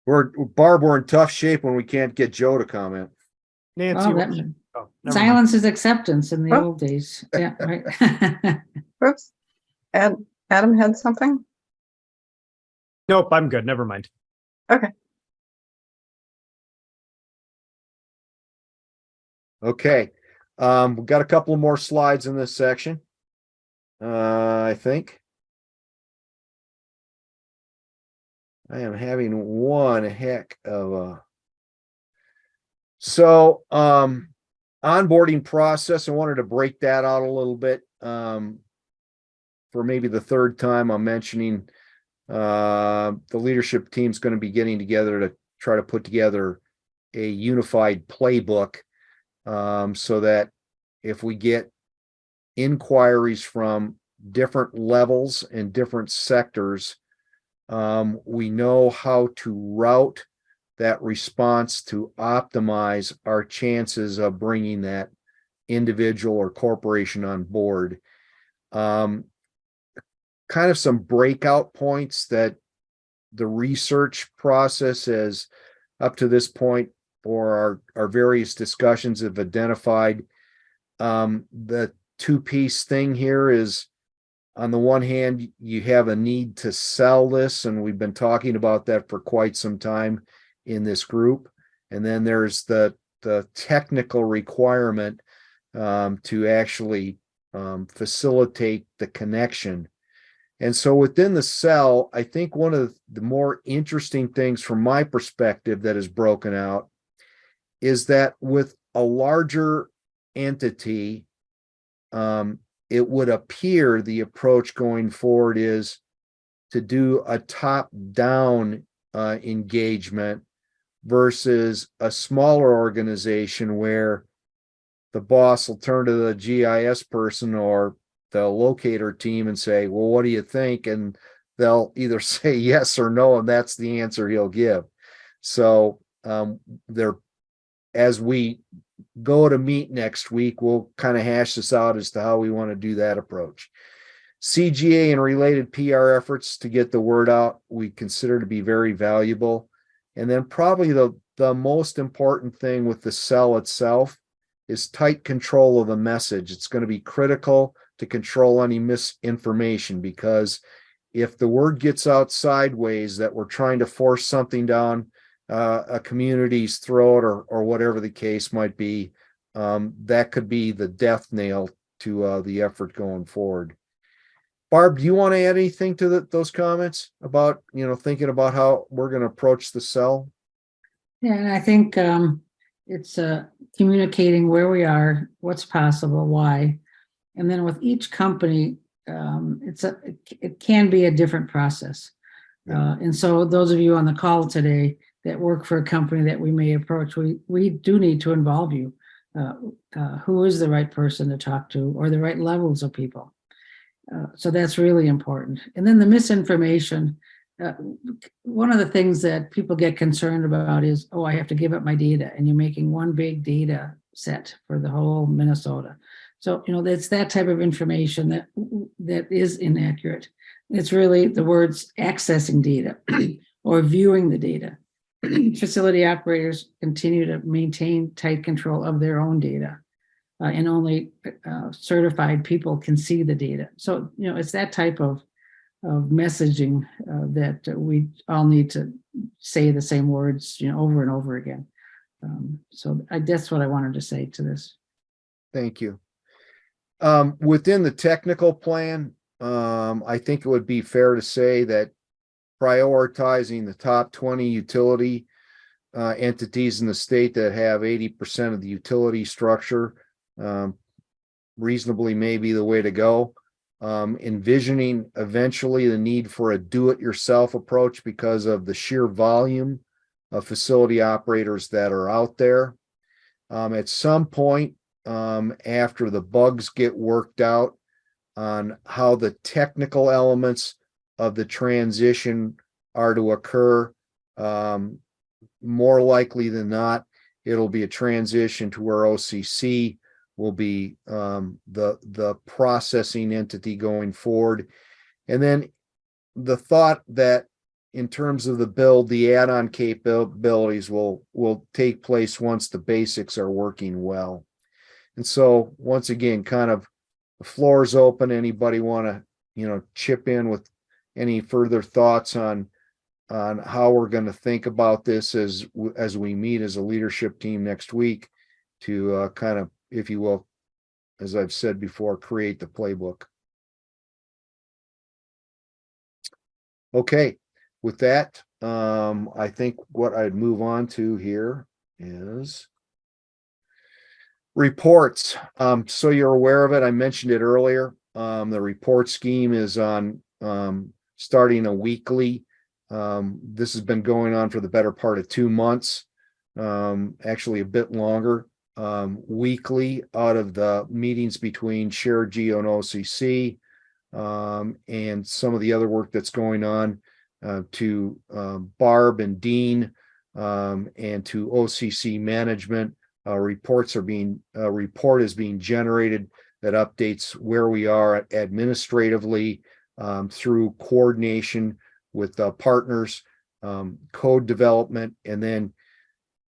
Barb, we're in tough shape when we can't get Joe to comment. Nancy. Never mind. silence is acceptance in the old days. Yeah, right. Whoops. Adam had something? Nope, I'm good. Never mind. Okay. Okay. We've got a couple more slides in this section. I think. I am having one heck of a. So, onboarding process, I wanted to break that out a little bit. for maybe the third time, I'm mentioning the leadership team's going to be getting together to try to put together a unified playbook, so that if we get inquiries from different levels and different sectors, we know how to route that response to optimize our chances of bringing that individual or corporation on board. Kind of some breakout points that the research process has up to this point, or our various discussions have identified. The two-piece thing here is, on the one hand, you have a need to sell this, and we've been talking about that for quite some time in this group. And then there's the technical requirement to actually facilitate the connection. And so within the cell, I think one of the more interesting things from my perspective that is broken out is that with a larger entity, it would appear the approach going forward is to do a top-down engagement versus a smaller organization where the boss will turn to the GIS person or the locator team and say, well, what do you think? And they'll either say yes or no, and that's the answer he'll give. So as we go to meet next week, we'll kind of hash this out as to how we want to do that approach. CGA and related PR efforts to get the word out, we consider to be very valuable. And then probably the most important thing with the cell itself is tight control of the message. It's going to be critical to control any misinformation, because if the word gets out sideways that we're trying to force something down a community's throat, or whatever the case might be, that could be the death nail to the effort going forward. Barb, do you want to add anything to those comments about, thinking about how we're going to approach the cell? Yeah, and I think it's communicating where we are, what's possible, why. And then with each company, it can be a different process. And so those of you on the call today that work for a company that we may approach, we do need to involve you. Who is the right person to talk to, or the right levels of people? So that's really important. And then the misinformation. One of the things that people get concerned about is, oh, I have to give up my data, and you're making one big data set for the whole Minnesota. So, it's that type of information that is inaccurate. It's really the words accessing data or viewing the data. Facility operators continue to maintain tight control of their own data, and only certified people can see the data. So, it's that type of messaging that we all need to say the same words, over and over again. So that's what I wanted to say to this. Thank you. Within the technical plan, I think it would be fair to say that prioritizing the top 20 utility entities in the state that have 80% of the utility structure reasonably may be the way to go. Envisioning eventually the need for a do-it-yourself approach because of the sheer volume of facility operators that are out there. At some point, after the bugs get worked out on how the technical elements of the transition are to occur, more likely than not, it'll be a transition to where OCC will be the processing entity going forward. And then the thought that in terms of the build, the add-on capabilities will take place once the basics are working well. And so once again, kind of the floor is open. Anybody want to, chip in with any further thoughts on how we're going to think about this as we meet as a leadership team next week to kind of, if you will, as I've said before, create the playbook. Okay, with that, I think what I'd move on to here is reports. So you're aware of it. I mentioned it earlier. The report scheme is on starting a weekly. This has been going on for the better part of 2 months, actually a bit longer. Weekly out of the meetings between Shared Geo and OCC, and some of the other work that's going on to Barb and Dean, and to OCC management. Report is being generated that updates where we are administratively, through coordination with partners, code development, and then,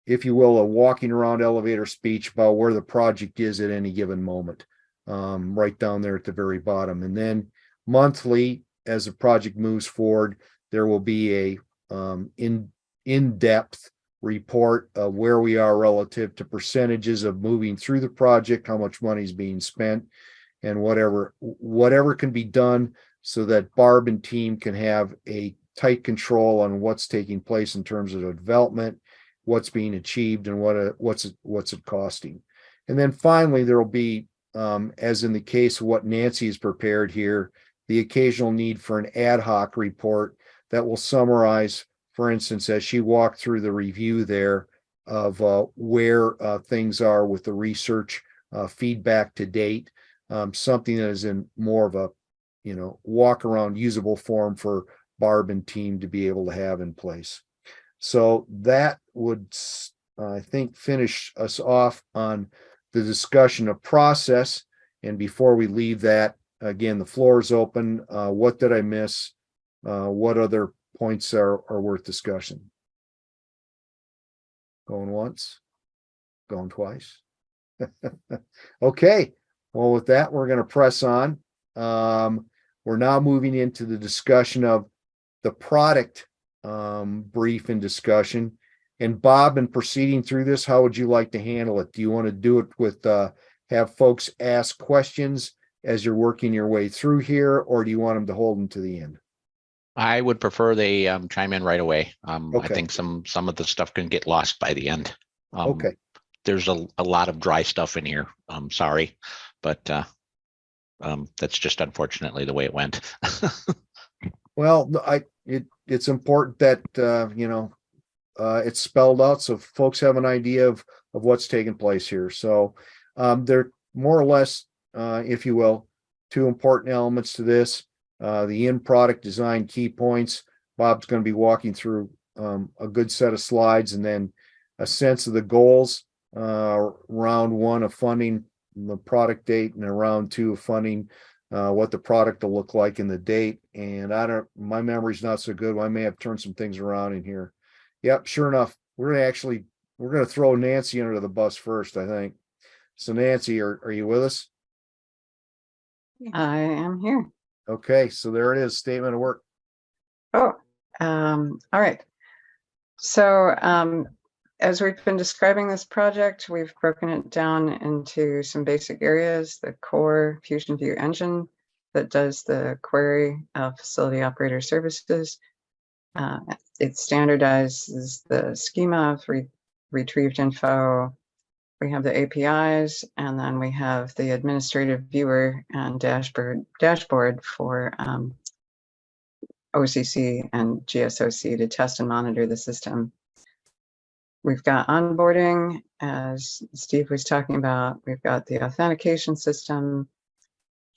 if you will, a walking around elevator speech about where the project is at any given moment, right down there at the very bottom. And then monthly, as the project moves forward, there will be a in-depth report of where we are relative to percentages of moving through the project, how much money is being spent, and whatever can be done so that Barb and team can have a tight control on what's taking place in terms of the development, what's being achieved, and what's it costing. And then finally, there will be, as in the case of what Nancy has prepared here, the occasional need for an ad hoc report that will summarize, for instance, as she walked through the review there of where things are with the research feedback to date, something that is in more of a walk around usable form for Barb and team to be able to have in place. So that would, I think, finish us off on the discussion of process. And before we leave that, again, the floor is open. What did I miss? What other points are worth discussion? Going once, going twice. Okay. Well, with that, we're going to press on. We're now moving into the discussion of the product brief and discussion. And Bob, in proceeding through this, how would you like to handle it? Do you want to do it with have folks ask questions as you're working your way through here, or do you want them to hold them to the end? I would prefer they chime in right away. Okay. I think some of the stuff can get lost by the end. Okay. There's a lot of dry stuff in here. I'm sorry, but that's just unfortunately the way it went. Well, it's important that it's spelled out so folks have an idea of what's taking place here. So there more or less, if you will, two important elements to this. The end product design key points. Bob's going to be walking through a good set of slides, and then a sense of the goals, round one of funding, the product date, and a round two of funding, what the product will look like in the date. And my memory's not so good. I may have turned some things around in here. Yep, sure enough, we're going to throw Nancy under the bus first, I think. So Nancy, are you with us? I am here. Okay, so there it is, statement of work. Oh, all right. So as we've been describing this project, we've broken it down into some basic areas: the core Fusion View engine that does the query of facility operator services. It standardizes the schema of retrieved info. We have the APIs, and then we have the administrative viewer and dashboard for OCC and GSOC to test and monitor the system. We've got onboarding, as Steve was talking about. We've got the authentication system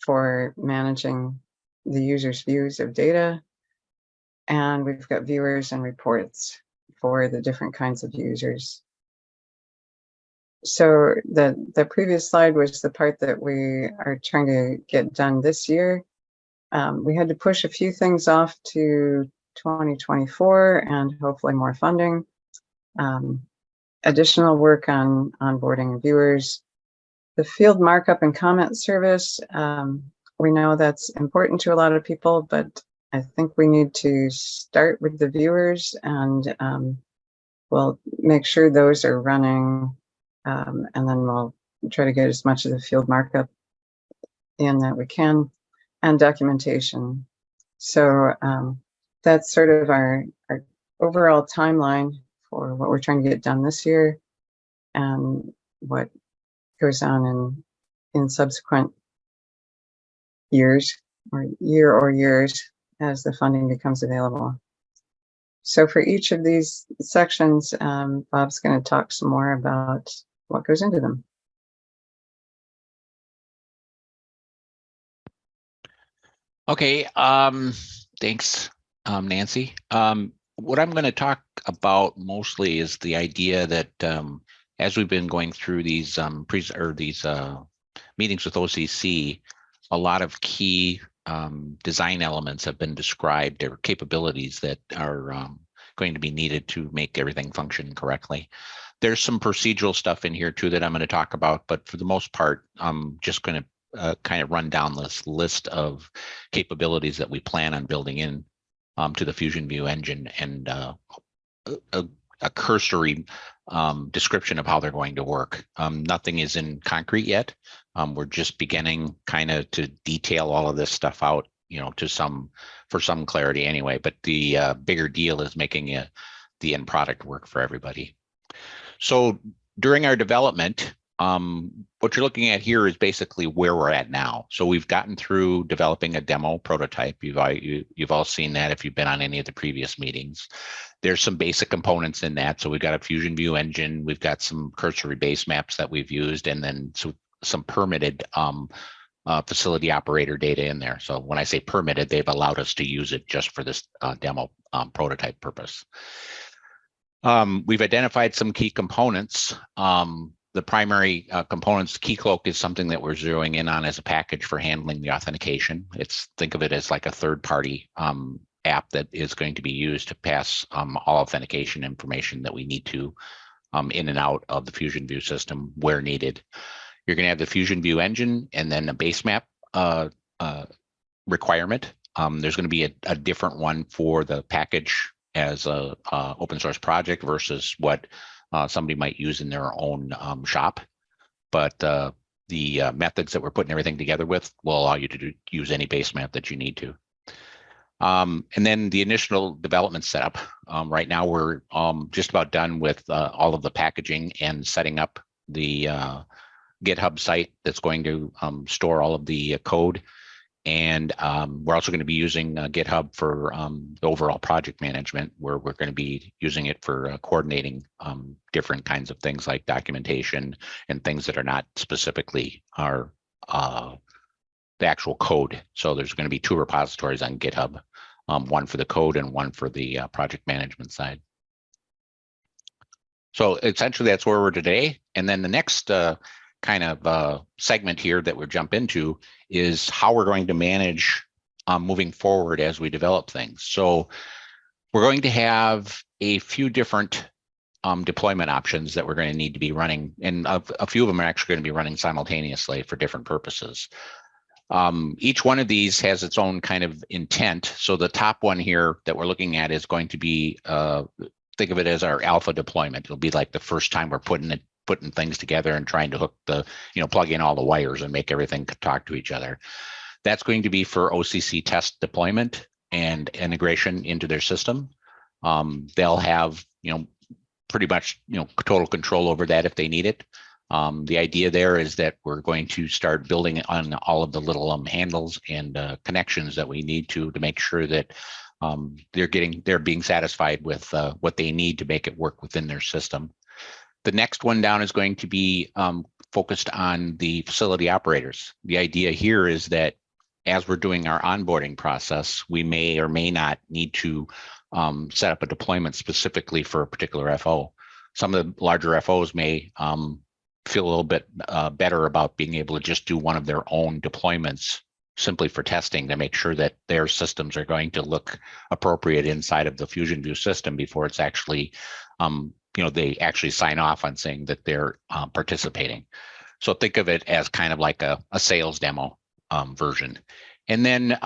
for managing the user's views of data. And we've got viewers and reports for the different kinds of users. So the previous slide was the part that we are trying to get done this year. We had to push a few things off to 2024 and hopefully more funding. Additional work on onboarding viewers. The field markup and comment service, we know that's important to a lot of people, but I think we need to start with the viewers, and we'll make sure those are running, and then we'll try to get as much of the field markup in that we can, and documentation. So that's sort of our overall timeline for what we're trying to get done this year and what goes on in subsequent years or years as the funding becomes available. So for each of these sections, Bob's going to talk some more about what goes into them. Okay, thanks, Nancy. What I'm going to talk about mostly is the idea that as we've been going through these meetings with OCC, a lot of key design elements have been described, or capabilities that are going to be needed to make everything function correctly. There's some procedural stuff in here too that I'm going to talk about, but for the most part, I'm just going to kind of run down this list of capabilities that we plan on building in to the Fusion View engine, and a cursory description of how they're going to work. Nothing is in concrete yet. We're just beginning kind of to detail all of this stuff out, for some clarity anyway, but the bigger deal is making the end product work for everybody. So during our development, what you're looking at here is basically where we're at now. So we've gotten through developing a demo prototype. You've all seen that if you've been on any of the previous meetings. There's some basic components in that. So we've got a Fusion View engine, we've got some cursory base maps that we've used, and then some permitted facility operator data in there. So when I say permitted, they've allowed us to use it just for this demo prototype purpose. We've identified some key components. The primary components, Keycloak is something that we're zeroing in on as a package for handling the authentication. Think of it as like a third-party app that is going to be used to pass all authentication information that we need to in and out of the Fusion View system where needed. You're going to have the Fusion View engine and then a base map requirement. There's going to be a different one for the package as a open source project versus what somebody might use in their own shop. But the methods that we're putting everything together with will allow you to use any base map that you need to. And then the initial development setup. Right now we're just about done with all of the packaging and setting up the GitHub site that's going to store all of the code. And we're also going to be using GitHub for the overall project management, where we're going to be using it for coordinating different kinds of things like documentation and things that are not specifically the actual code. So there's going to be 2 repositories on GitHub, one for the code and one for the project management side. So essentially that's where we're today. And then the next kind of segment here that we'll jump into is how we're going to manage moving forward as we develop things. So we're going to have a few different deployment options that we're going to need to be running, and a few of them are actually going to be running simultaneously for different purposes. Each one of these has its own kind of intent. So the top one here that we're looking at is going to be, think of it as our alpha deployment. It'll be like the first time we're putting things together and trying to hook plug in all the wires and make everything talk to each other. That's going to be for OCC test deployment and integration into their system. They'll have, pretty much, total control over that if they need it. The idea there is that we're going to start building on all of the little handles and connections that we need to make sure that they're being satisfied with what they need to make it work within their system. The next one down is going to be focused on the facility operators. The idea here is that as we're doing our onboarding process, we may or may not need to set up a deployment specifically for a particular FO. Some of the larger FOs may feel a little bit better about being able to just do one of their own deployments simply for testing to make sure that their systems are going to look appropriate inside of the Fusion View system before it's actually they actually sign off on saying that they're participating. So think of it as kind of like a sales demo version. And then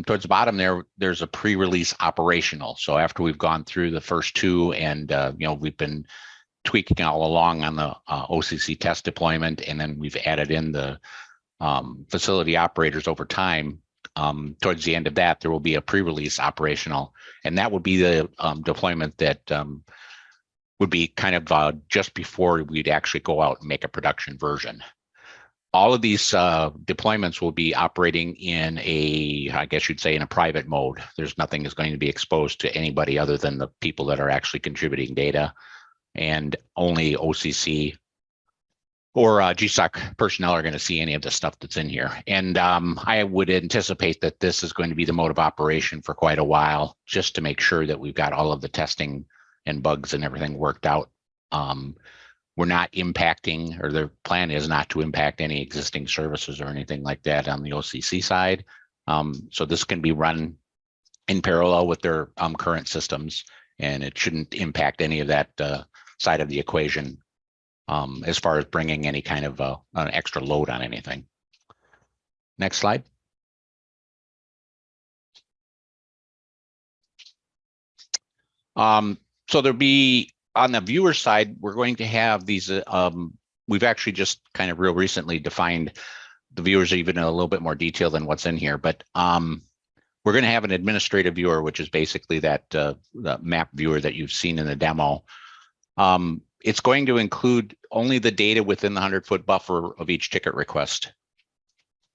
towards the bottom there's a pre-release operational. So after we've gone through the first 2 and we've been tweaking all along on the OCC test deployment, and then we've added in the facility operators over time. Towards the end of that, there will be a pre-release operational, and that would be the deployment that would be kind of just before we'd actually go out and make a production version. all of these deployments will be operating in I guess you'd say in a private mode. There's nothing is going to be exposed to anybody other than the people that are actually contributing data, and only OCC or GSOC personnel are going to see any of the stuff that's in here. And I would anticipate that this is going to be the mode of operation for quite a while, just to make sure that we've got all of the testing and bugs and everything worked out. We're not impacting, or the plan is not to impact any existing services or anything like that on the OCC side. So this can be run in parallel with their current systems, and it shouldn't impact any of that side of the equation as far as bringing any kind of an extra load on anything. Next slide. So there'll be, on the viewer side, we're going to have these, we've actually just kind of real recently defined the viewers even in a little bit more detail than what's in here, but we're going to have an administrative viewer, which is basically that the map viewer that you've seen in the demo. It's going to include only the data within the 100-foot buffer of each ticket request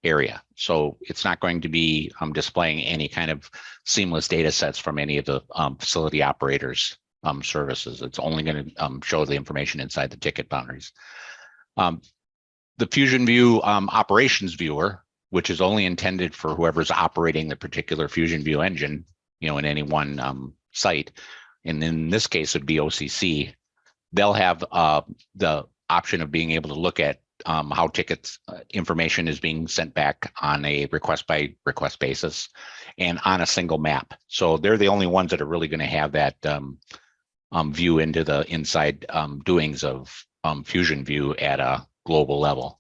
area. So it's not going to be displaying any kind of seamless data sets from any of the facility operators services. It's only going to show the information inside the ticket boundaries. The Fusion View operations viewer, which is only intended for whoever's operating the particular Fusion View engine, in any one site, and in this case it'd be OCC. They'll have the option of being able to look at how tickets information is being sent back on a request by request basis and on a single map. So they're the only ones that are really going to have that view into the inside doings of Fusion View at a global level.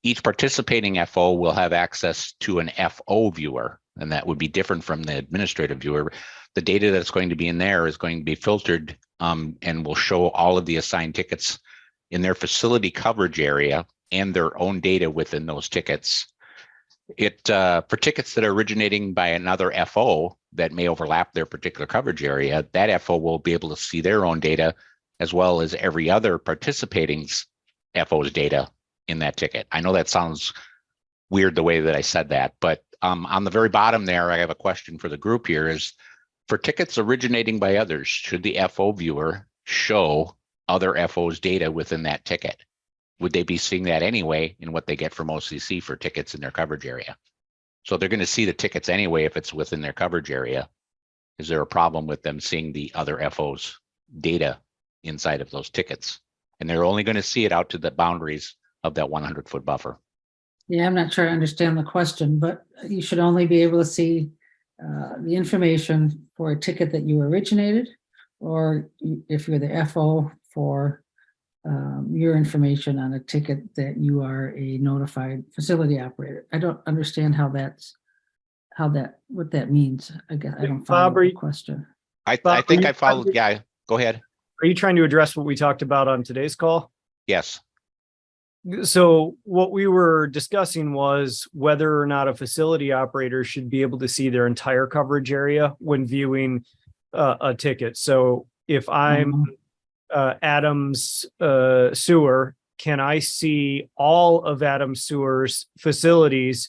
Each participating FO will have access to an FO viewer, and that would be different from the administrative viewer. The data that's going to be in there is going to be filtered and will show all of the assigned tickets in their facility coverage area and their own data within those tickets. For tickets that are originating by another FO that may overlap their particular coverage area, that FO will be able to see their own data as well as every other participating FO's data in that ticket. I know that sounds weird the way that I said that, but on the very bottom there, I have a question for the group here is, for tickets originating by others, should the FO viewer show other FO's data within that ticket? Would they be seeing that anyway in what they get from OCC for tickets in their coverage area? So they're going to see the tickets anyway if it's within their coverage area. Is there a problem with them seeing the other FO's data inside of those tickets? And they're only going to see it out to the boundaries of that 100-foot buffer. Yeah, I'm not sure I understand the question, but you should only be able to see the information for a ticket that you originated, or if you're the FO for your information on a ticket that you are a notified facility operator. I don't understand what that means. I guess I don't follow the question. I think I followed. Yeah, go ahead. Are you trying to address what we talked about on today's call? Yes. So what we were discussing was whether or not a facility operator should be able to see their entire coverage area when viewing a ticket. So if I'm Adams Sewer, can I see all of Adams Sewer's facilities,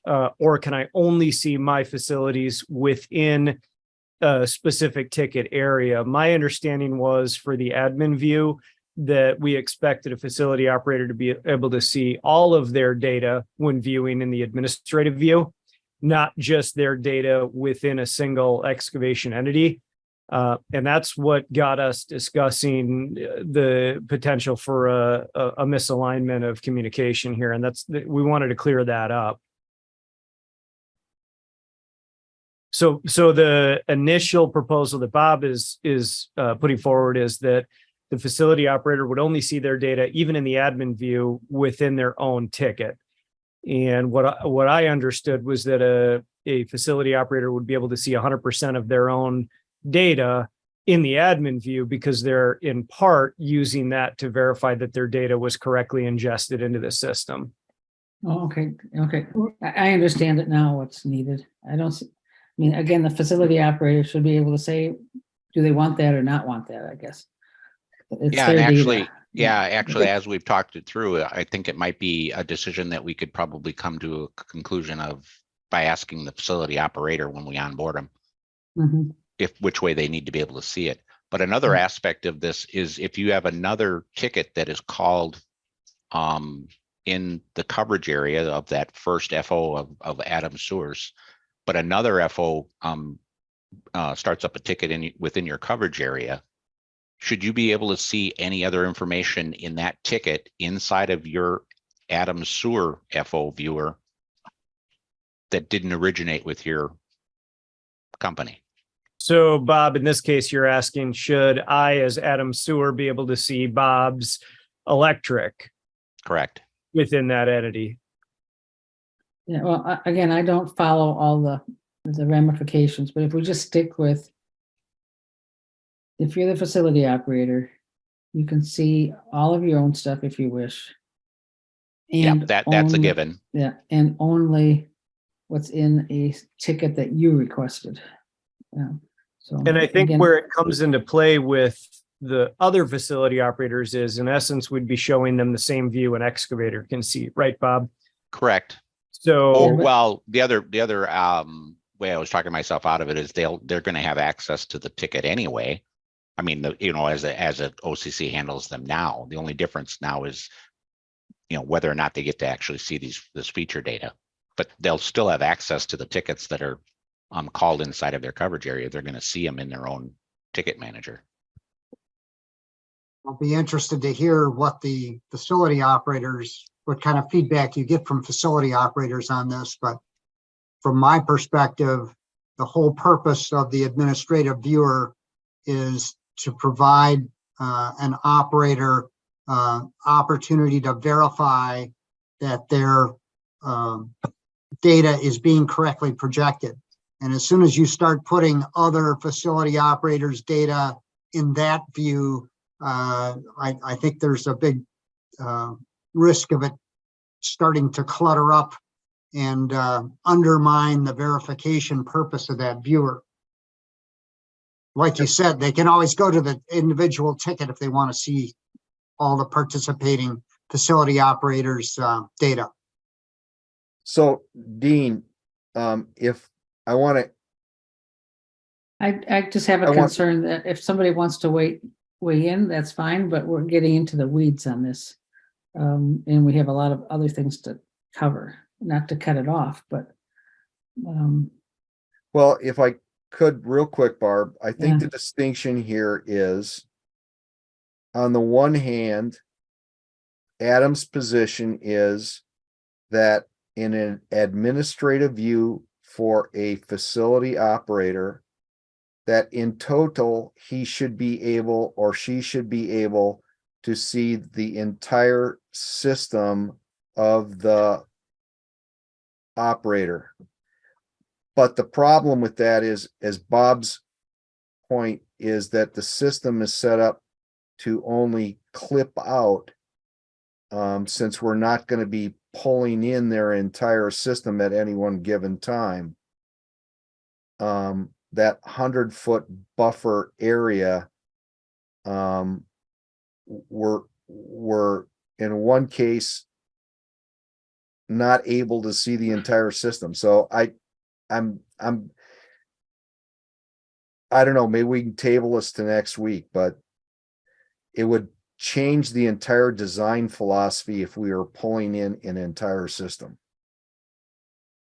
or can I only see my facilities within a specific ticket area? My understanding was for the admin view that we expected a facility operator to be able to see all of their data when viewing in the administrative view, not just their data within a single excavation entity. And that's what got us discussing the potential for a misalignment of communication here. And we wanted to clear that up. So the initial proposal that Bob is putting forward is that the facility operator would only see their data, even in the admin view, within their own ticket. And what I understood was that a facility operator would be able to see 100% of their own data in the admin view, because they're in part using that to verify that their data was correctly ingested into the system. Oh, okay. I understand it now, what's needed. Again, the facility operator should be able to say, do they want that or not want that, I guess. It's yeah, and actually, Yeah, actually, as we've talked it through, I think it might be a decision that we could probably come to a conclusion of by asking the facility operator when we onboard them, Mhm. if which way they need to be able to see it. But another aspect of this is if you have another ticket that is called in the coverage area of that first FO of Adams Sewers, but another FO starts up a ticket within your coverage area, should you be able to see any other information in that ticket inside of your Adams Sewer FO viewer that didn't originate with your company? So Bob, in this case, you're asking, should I, as Adam Sewer, be able to see Bob's electric Correct. within that entity? Yeah, well, again, I don't follow all the ramifications, but if we just stick with, if you're the facility operator, you can see all of your own stuff if you wish. Yeah, that's a only- given. Yeah, and only what's in a ticket that you requested. Yeah. So, And I think again, where it comes into play with the other facility operators is, in essence, we'd be showing them the same view an excavator can see, right, Bob? Correct. So, Or, well, the other way I was talking myself out of it is they're going to have access to the ticket anyway. I mean, as a OCC handles them now, the only difference now is, whether or not they get to actually see this feature data, but they'll still have access to the tickets that are called inside of their coverage area. They're going to see them in their own ticket manager. I'll be interested to hear what the facility operators, what kind of feedback you get from facility operators on this. But from my perspective, the whole purpose of the administrative viewer is to provide an operator opportunity to verify that their data is being correctly projected. And as soon as you start putting other facility operators' data in that view, I think there's a big risk of it starting to clutter up and undermine the verification purpose of that viewer. Like you said, they can always go to the individual ticket if they want to see all the participating facility operators' data. So Dean, if I want to, I just have a concern that if somebody wants to weigh in, that's fine, but we're getting into the weeds on this. And we have a lot of other things to cover, not to cut it off, but. well, if I could real quick, Barb, I think Yeah. the distinction here is, on the one hand, Adam's position is that in an administrative view for a facility operator, that in total, he should be able, or she should be able, to see the entire system of the operator. But the problem with that is, as Bob's point, is that the system is set up to only clip out, since we're not going to be pulling in their entire system at any one given time. That 100-foot buffer area, we're in one case not able to see the entire system. So I don't know, maybe we can table this to next week, but it would change the entire design philosophy if we were pulling in an entire system.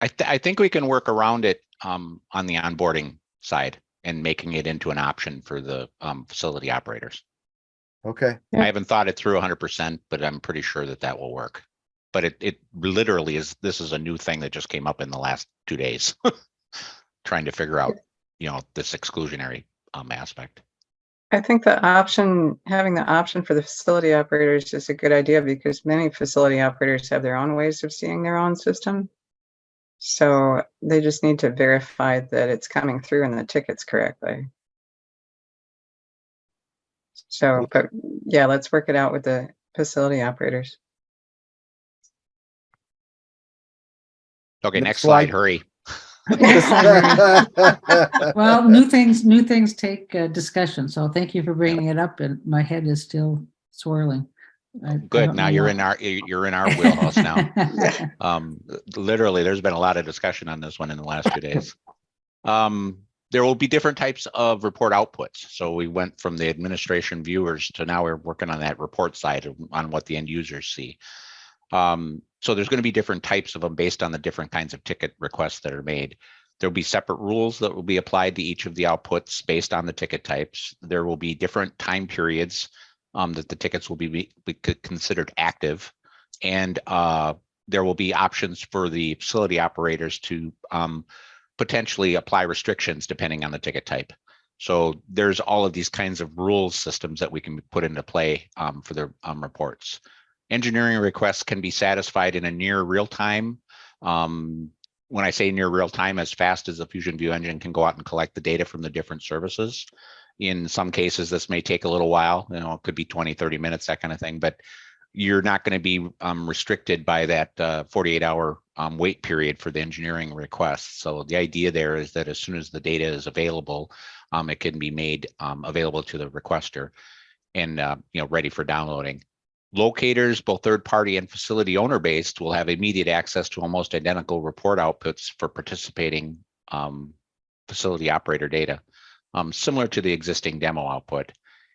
I think we can work around it on the onboarding side and making it into an option for the facility operators. Okay. I haven't thought it through 100%, but I'm pretty sure that will work. But it literally is, this is a new thing that just came up in the last 2 days, trying to figure out, this exclusionary aspect. I think having the option for the facility operators is a good idea because many facility operators have their own ways of seeing their own system. So they just need to verify that it's coming through in the tickets correctly. So, but yeah, let's work it out with the facility operators. Okay, next slide, hurry. Well, new things take discussion. So thank you for bringing it up, and my head is still swirling. Good. Now you're in our wheelhouse now. Literally, there's been a lot of discussion on this one in the last 2 days. There will be different types of report outputs. So we went from the administration viewers to now we're working on that report side on what the end users see. So there's going to be different types of them based on the different kinds of ticket requests that are made. There'll be separate rules that will be applied to each of the outputs based on the ticket types. There will be different time periods that the tickets will be considered active, and there will be options for the facility operators to potentially apply restrictions depending on the ticket type. So there's all of these kinds of rules systems that we can put into play for the reports. Engineering requests can be satisfied in a near real time. When I say near real time, as fast as the Fusion View engine can go out and collect the data from the different services. In some cases, this may take a little while, you know, it could be 20, 30 minutes, that kind of thing, but you're not going to be restricted by that 48-hour wait period for the engineering requests. So the idea there is that as soon as the data is available, it can be made available to the requester and you know, ready for downloading. Locators, both third-party and facility owner-based, will have immediate access to almost identical report outputs for participating facility operator data, similar to the existing demo output.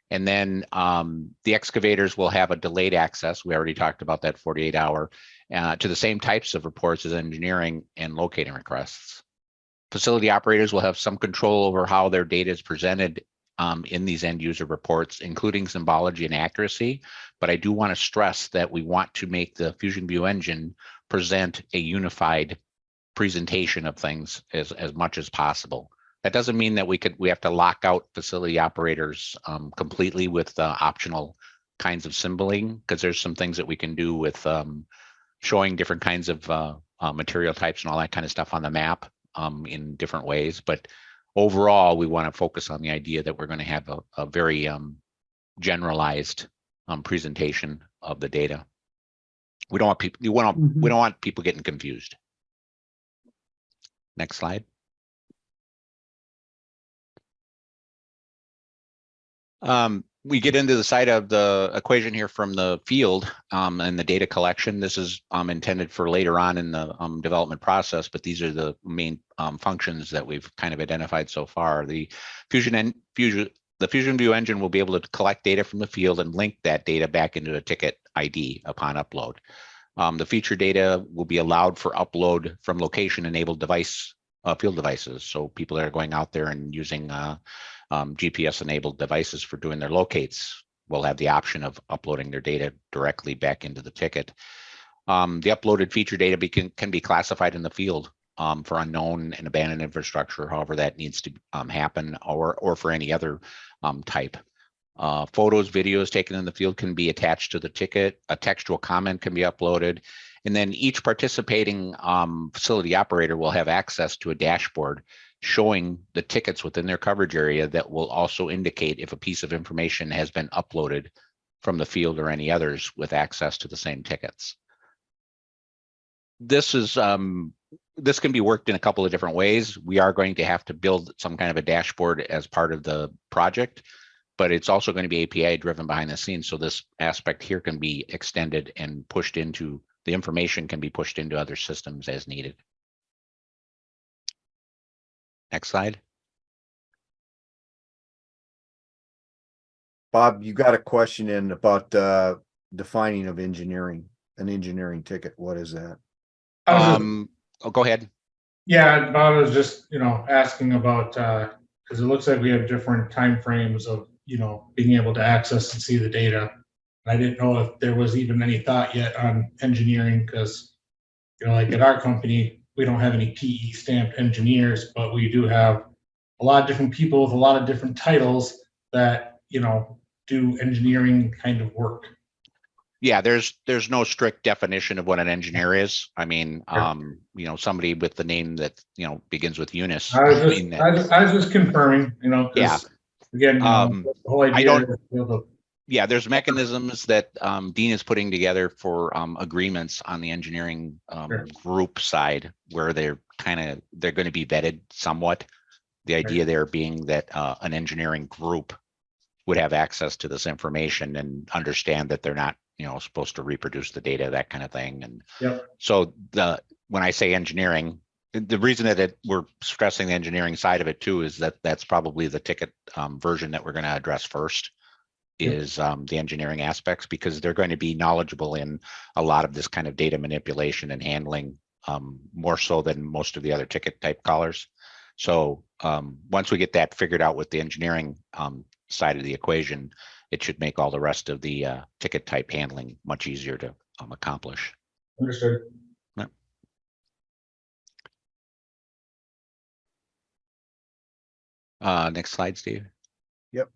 And then the excavators will have a delayed access. We already talked about that 48-hour to the same types of reports as engineering and locating requests. Facility operators will have some control over how their data is presented in these end user reports, including symbology and accuracy. But I do want to stress that we want to make the Fusion View engine present a unified presentation of things as much as possible. That doesn't mean that we have to lock out facility operators completely with optional kinds of symboling, because there's some things that we can do with showing different kinds of material types and all that kind of stuff on the map in different ways. But overall, we want to focus on the idea that we're going to have a very generalized presentation of the data. We don't want people. We don't want people getting confused. Next slide. We get into the side of the equation here from the field and the data collection. This is intended for later on in the development process, but these are the main functions that we've kind of identified so far. The Fusion View engine will be able to collect data from the field and link that data back into a ticket ID upon upload. The feature data will be allowed for upload from location-enabled device field devices. So people that are going out there and using GPS-enabled devices for doing their locates will have the option of uploading their data directly back into the ticket. The uploaded feature data can be classified in the field for unknown and abandoned infrastructure, however that needs to happen, or for any other type. Photos, videos taken in the field can be attached to the ticket. A textual comment can be uploaded. And then each participating facility operator will have access to a dashboard showing the tickets within their coverage area that will also indicate if a piece of information has been uploaded from the field or any others with access to the same tickets. This is this can be worked in a couple of different ways. We are going to have to build some kind of a dashboard as part of the project, but it's also going to be API driven behind the scenes. So this aspect here can be extended and pushed into, the information can be pushed into other systems as needed. Next slide. Bob, you got a question in about defining of engineering, an engineering ticket. What is that? Go ahead. Yeah, Bob was just, asking about, because it looks like we have different timeframes of, being able to access and see the data. I didn't know if there was even any thought yet on engineering, because, like at our company, we don't have any PE stamped engineers, but we do have a lot of different people with a lot of different titles that, do engineering kind of work. Yeah, there's no strict definition of what an engineer is. I mean, somebody with the name that, begins with Eunice. I was just confirming, yeah. Again, the whole idea yeah, there's mechanisms that Dean is putting together for agreements on the engineering group side, where they're going to be vetted somewhat. The idea there being that an engineering group would have access to this information and understand that they're not, supposed to reproduce the data, that kind of thing. And Yep. so when I say engineering, the reason that we're stressing the engineering side of it too is that that's probably the ticket version that we're going to address first, is the engineering aspects, because they're going to be knowledgeable in a lot of this kind of data manipulation and handling, more so than most of the other ticket type callers. So once we get that figured out with the engineering side of the equation, it should make all the rest of the ticket type handling much easier to accomplish. Understood. Next slide, Steve. Yep.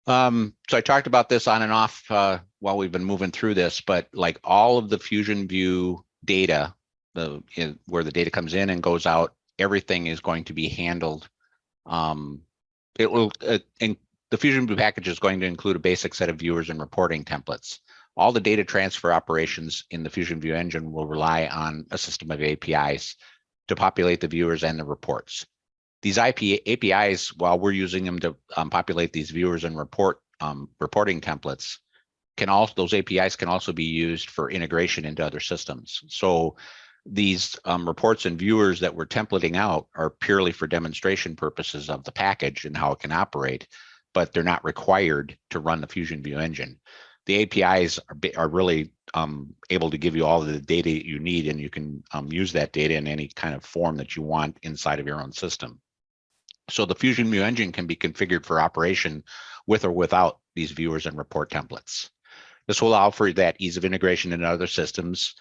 So I talked about this on and off while we've been moving through this, but like all of the Fusion View data, where the data comes in and goes out, everything is going to be handled. It will, and the Fusion View package is going to include a basic set of viewers and reporting templates. All the data transfer operations in the Fusion View engine will rely on a system of APIs to populate the viewers and the reports. These APIs, while we're using them to populate these viewers and reporting templates, those APIs can also be used for integration into other systems. So these reports and viewers that we're templating out are purely for demonstration purposes of the package and how it can operate, but they're not required to run the Fusion View engine. The APIs are really able to give you all of the data that you need, and you can use that data in any kind of form that you want inside of your own system. So the Fusion View engine can be configured for operation with or without these viewers and report templates. This will allow for that ease of integration into other systems,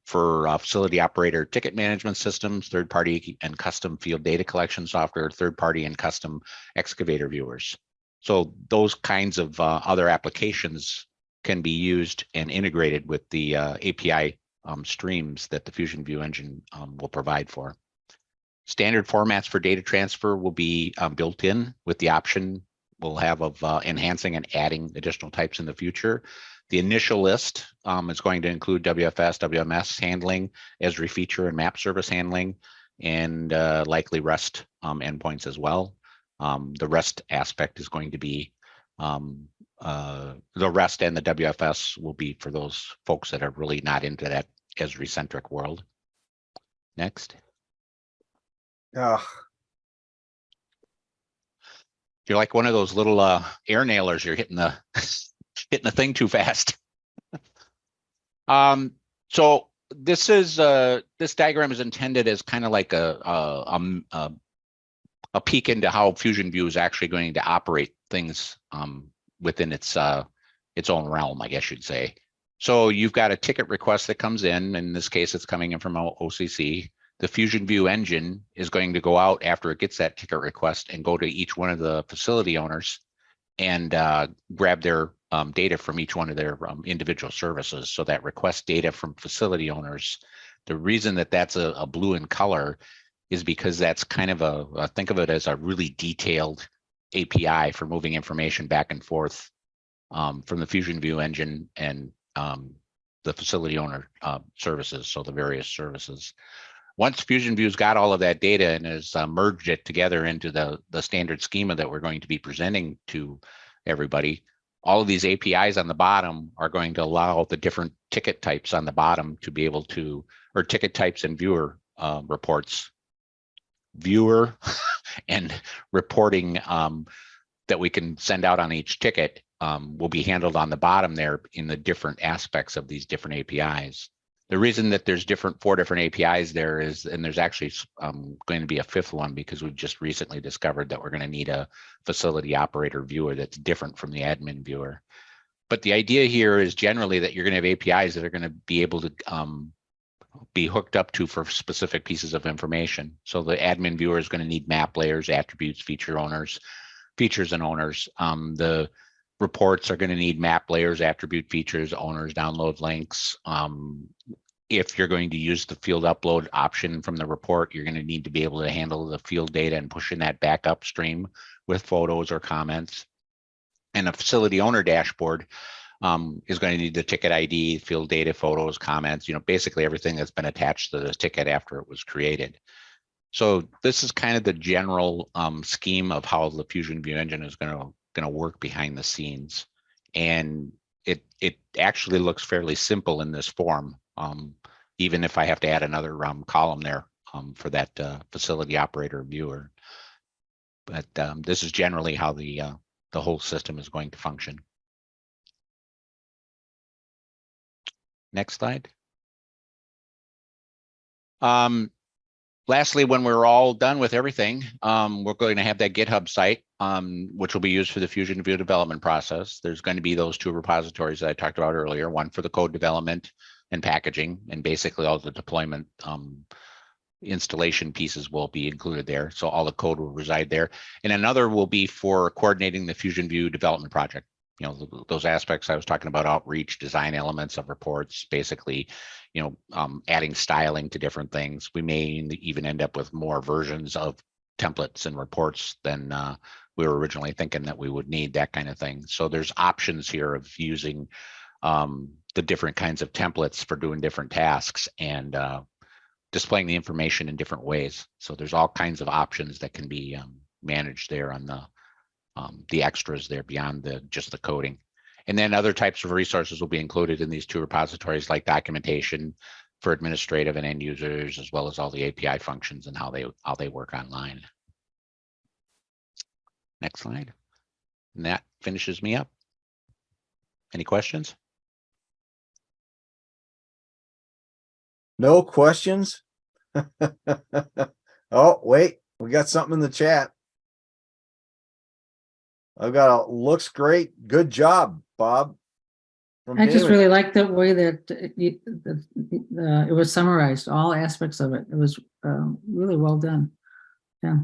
for facility operator ticket management systems, third-party and custom field data collection software, third-party and custom excavator viewers. So those kinds of other applications can be used and integrated with the API streams that the Fusion View engine will provide for. Standard formats for data transfer will be built in with the option we'll have of enhancing and adding additional types in the future. The initial list is going to include WFS, WMS handling, Esri feature and map service handling, and likely REST endpoints as well. The REST aspect is going to be the REST, and the WFS will be for those folks that are really not into that Esri-centric world. Next. Ugh. You're like one of those little air nailers. You're hitting the hitting the thing too fast. So this is this diagram is intended as kind of like a peek into how Fusion View is actually going to operate things within its own realm, I guess you'd say. So you've got a ticket request that comes in this case, it's coming in from OCC. The Fusion View engine is going to go out after it gets that ticket request and go to each one of the facility owners and grab their data from each one of their individual services. So that request data from facility owners, the reason that that's a blue in color is because that's kind of think of it as a really detailed API for moving information back and forth from the Fusion View engine and the facility owner services, so the various services. Once Fusion View's got all of that data and has merged it together into the standard schema that we're going to be presenting to everybody, all of these APIs on the bottom are going to allow the different ticket types on the bottom to be able to, or ticket types and viewer reports, viewer and reporting that we can send out on each ticket will be handled on the bottom there in the different aspects of these different APIs. The reason that there's 4 different APIs there is, and there's actually going to be a 5th one because we've just recently discovered that we're going to need a facility operator viewer that's different from the admin viewer. But the idea here is generally that you're going to have APIs that are going to be able to be hooked up to for specific pieces of information. So the admin viewer is going to need map layers, attributes, features and owners. The reports are going to need map layers, attribute features, owners, download links. If you're going to use the field upload option from the report, you're going to need to be able to handle the field data and pushing that back upstream with photos or comments. And a facility owner dashboard is going to need the ticket ID, field data, photos, comments, basically everything that's been attached to the ticket after it was created. So this is kind of the general scheme of how the Fusion View engine is going to going to work behind the scenes. And it actually looks fairly simple in this form, even if I have to add another column there for that facility operator viewer. But this is generally how the whole system is going to function. Next slide. Lastly, when we're all done with everything, we're going to have that GitHub site, which will be used for the Fusion View development process. There's going to be those 2 repositories that I talked about earlier, one for the code development and packaging, and basically all the deployment installation pieces will be included there. So all the code will reside there. And another will be for coordinating the Fusion View development project. You know, those aspects I was talking about, outreach, design elements of reports, basically, you know, adding styling to different things. We may even end up with more versions of templates and reports than we were originally thinking that we would need, that kind of thing. So there's options here of using the different kinds of templates for doing different tasks and displaying the information in different ways. So there's all kinds of options that can be managed there on the extras there beyond just the coding. And then other types of resources will be included in these 2 repositories, like documentation for administrative and end users, as well as all the API functions and how they work online. Next slide. And that finishes me up. Any questions? No questions? Oh, wait, we got something in the chat. I've got looks great. Good job, Bob. I just really like the way that it was summarized, all aspects of it. It was really well done. Yeah.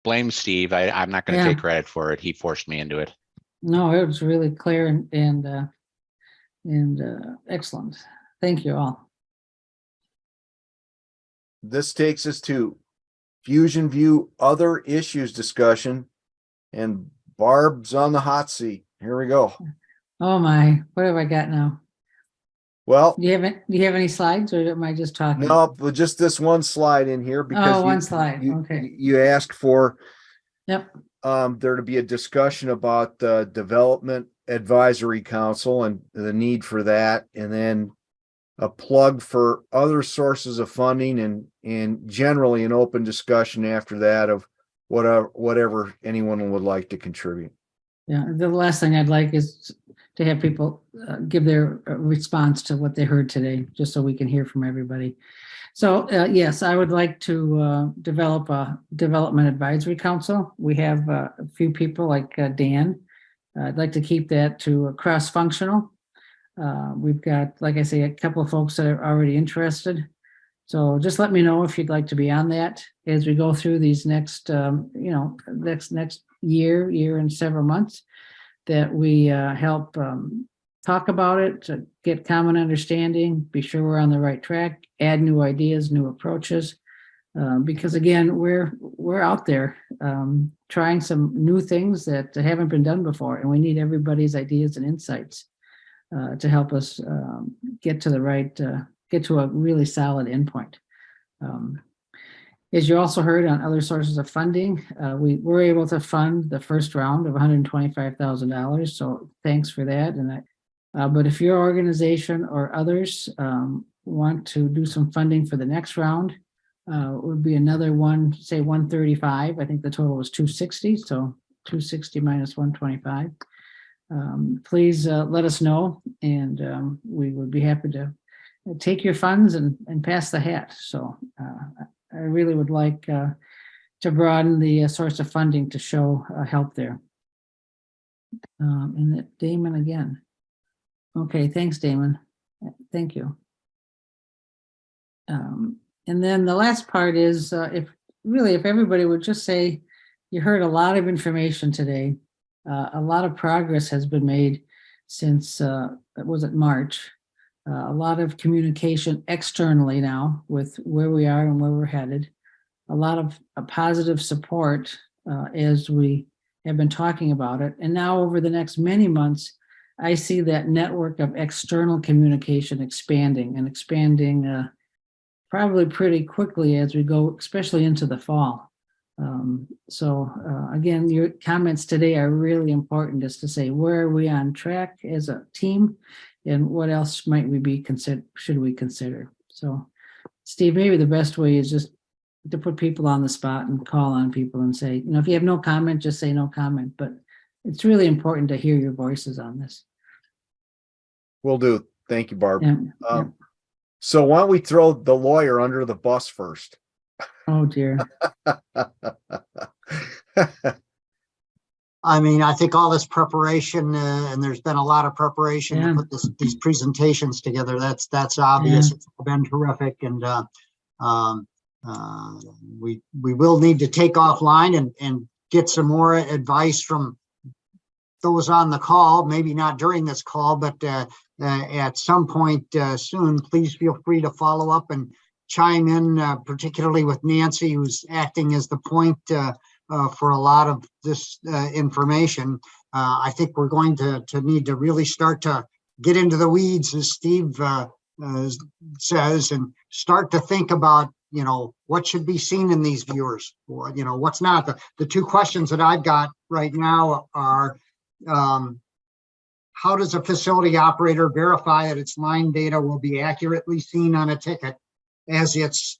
Blame Steve. I'm not going to take credit for it. He forced me into it. No, it was really clear and excellent. Thank you all. This takes us to Fusion View other issues discussion, and Barb's on the hot seat. Here we go. Oh my, what have I got now? Well, do you have any slides, or am I just talking? No, but just this one slide in here because one slide. Okay. You asked for there to be a discussion about the Development Advisory Council and the need for that, and then a plug for other sources of funding and generally an open discussion after that of whatever anyone would like to contribute. Yeah, the last thing I'd like is to have people give their response to what they heard today, just so we can hear from everybody. So yes, I would like to develop a Development Advisory Council. We have a few people like Dan. I'd like to keep that to cross-functional. We've got, like I say, a couple of folks that are already interested. So just let me know if you'd like to be on that as we go through these next, next year and several months, that we help talk about it, to get common understanding, be sure we're on the right track, add new ideas, new approaches. Because again, we're out there trying some new things that haven't been done before, and we need everybody's ideas and insights to help us get to the right, get to a really solid endpoint. As you also heard on other sources of funding, we were able to fund the first round of $125,000. So thanks for that. And but if your organization or others want to do some funding for the next round, it would be another say 135. I think the total was 260. So 260 minus 125. Please let us know, and we would be happy to take your funds and pass the hat. So I really would like to broaden the source of funding to show help there. And that Damon again. Okay, thanks, Damon. Thank you. And then the last part is if everybody would just say, you heard a lot of information today. A lot of progress has been made since, was it March? A lot of communication externally now with where we are and where we're headed. A lot of positive support as we have been talking about it. And now over the next many months, I see that network of external communication expanding probably pretty quickly as we go, especially into the fall. Again, your comments today are really important, just to say, where are we on track as a team? And what else might we be should we consider? So Steve, maybe the best way is just to put people on the spot and call on people and say, if you have no comment, just say no comment. But it's really important to hear your voices on this. Will do. Thank you, Barb. Yeah. So why don't we throw the lawyer under the bus first? Oh, dear. I mean, I think all this preparation, and there's been a lot of preparation to put these presentations together. That's obvious. It's been terrific, and we will need to take offline and get some more advice from those on the call. Maybe not during this call, but at some point soon. Please feel free to follow up and chime in, particularly with Nancy, who's acting as the point for a lot of this information. I think we're going to need to really start to get into the weeds, as Steve says, and start to think about, what should be seen in these viewers, or, what's not. The two questions that I've got right now are, how does a facility operator verify that its line data will be accurately seen on a ticket as it's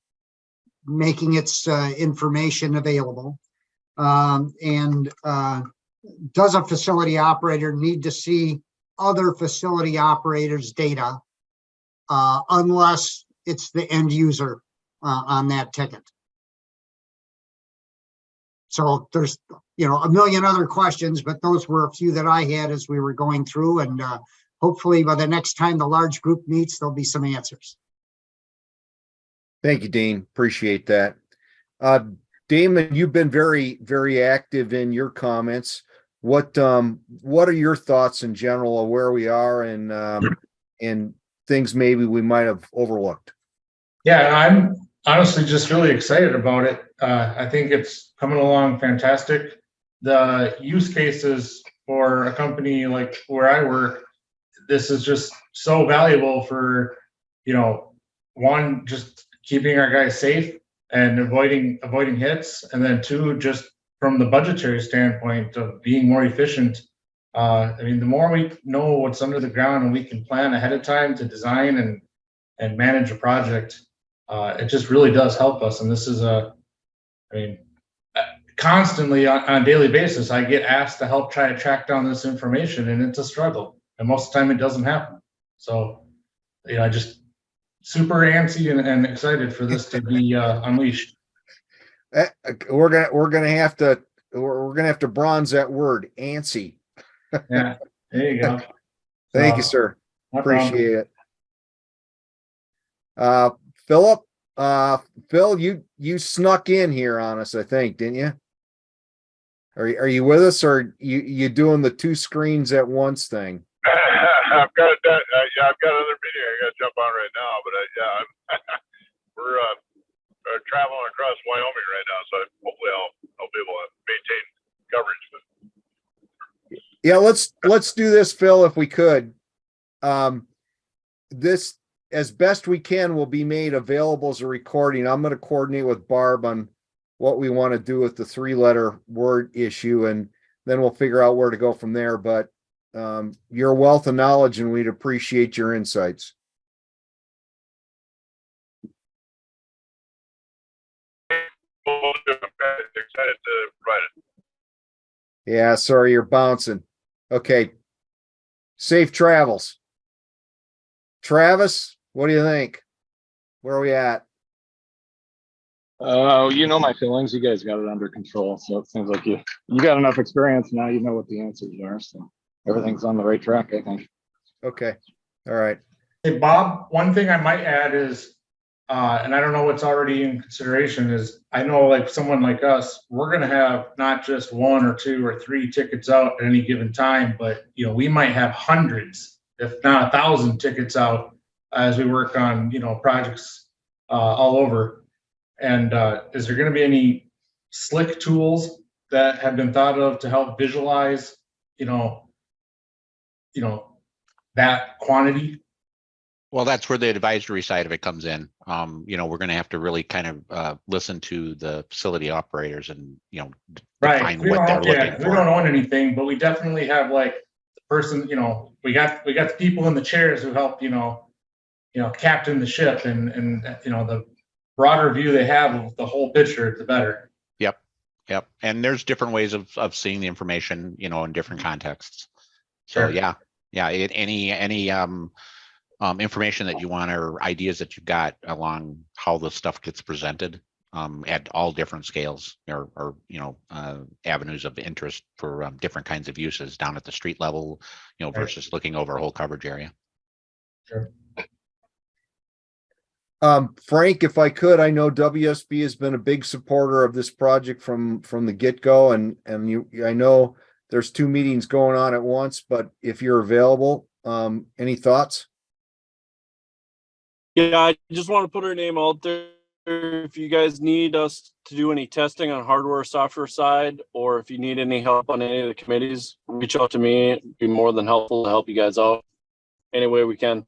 making its information available? And does a facility operator need to see other facility operators' data unless it's the end user on that ticket? So there's, a million other questions, but those were a few that I had as we were going through, and hopefully by the next time the large group meets, there'll be some answers. Thank you, Dean. Appreciate that. Damon, you've been very, very active in your comments. What are your thoughts in general of where we are and things maybe we might have overlooked? Yeah, I'm honestly just really excited about it. I think it's coming along fantastic. The use cases for a company like where I work, this is just so valuable for, one, just keeping our guys safe and avoiding hits, and then two, just from the budgetary standpoint of being more efficient. I mean, the more we know what's under the ground and we can plan ahead of time to design and manage a project, it just really does help us. And this is constantly on a daily basis, I get asked to help try to track down this information, and it's a struggle. And most of the time it doesn't happen. So, I just super antsy and excited for this to be unleashed. We're gonna have to bronze that word, antsy. Yeah, there you go. Thank you, sir. No Appreciate it. Philip, Phil, you snuck in here on us, I think, didn't you? Are you with us, or you doing the two screens at once thing? I've got it done. Yeah, I've got another meeting I got to jump on right now, but we're traveling across Wyoming right now, so hopefully I'll be able to maintain coverage. Yeah, let's do this, Phil, if we could. This, as best we can, will be made available as a recording. I'm going to coordinate with Barb on what we want to do with the 3-letter word issue, and then we'll figure out where to go from there. But you're a wealth of knowledge, and we'd appreciate your insights. Excited to provide it. Yeah, sorry, you're bouncing. Okay. Safe travels. Travis, what do you think? Where are we at? My feelings. You guys got it under control. So it seems like you got enough experience now. You know what the answers are. So everything's on the right track, I think. Okay. All right. Hey, Bob, one thing I might add is, and I don't know what's already in consideration, is I know like someone like us, we're going to have not just 1 or 2 or 3 tickets out at any given time, but we might have hundreds, if not 1,000 tickets out as we work on projects all over. And is there going to be any slick tools that have been thought of to help visualize, that quantity? Well, that's where the advisory side of it comes in. We're going to have to really kind of listen to the facility operators and, Right. define We what don't, they're looking we don't for. own anything, but we definitely have like the person, we got the people in the chairs who help, captain the ship and the broader view they have of the whole picture, the better. Yep. And there's different ways of seeing the information, in different contexts. So Sure. any information that you want or ideas that you've got along how the stuff gets presented at all different scales or avenues of interest for different kinds of uses down at the street level, versus looking over a whole coverage area. Sure. Frank, if I could, I know WSB has been a big supporter of this project from the get-go, and I know there's 2 meetings going on at once, but if you're available, any thoughts? Yeah, I just want to put our name out there. If you guys need us to do any testing on hardware or software side, or if you need any help on any of the committees, reach out to me. It'd be more than helpful to help you guys out any way we can.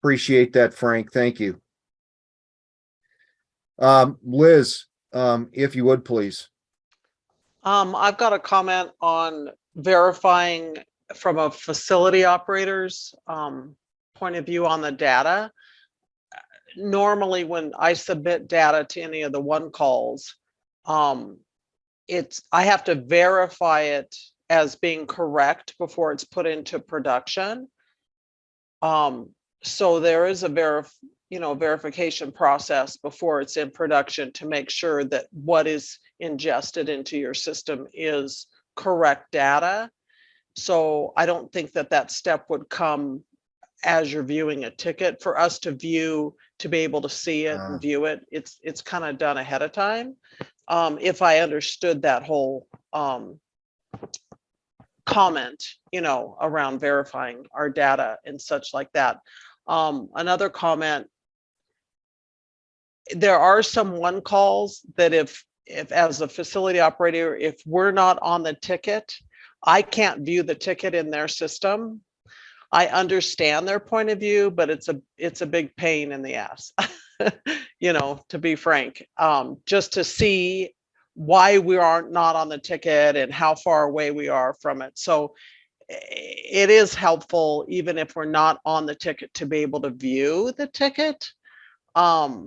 Appreciate that, Frank. Thank you. Liz, if you would, please. I've got a comment on verifying from a facility operator's point of view on the data. Normally, when I submit data to any of the one calls, I have to verify it as being correct before it's put into production. So there is a verification process before it's in production to make sure that what is ingested into your system is correct data. So I don't think that step would come as you're viewing a ticket. For us to view, to be able to see it and view it, it's kind of done ahead of time. If I understood that whole comment, around verifying our data and such like that. Another comment, there are some one calls that if as a facility operator, if we're not on the ticket, I can't view the ticket in their system. I understand their point of view, but it's a big pain in the ass, to be frank, just to see why we are not on the ticket and how far away we are from it. So it is helpful, even if we're not on the ticket, to be able to view the ticket. But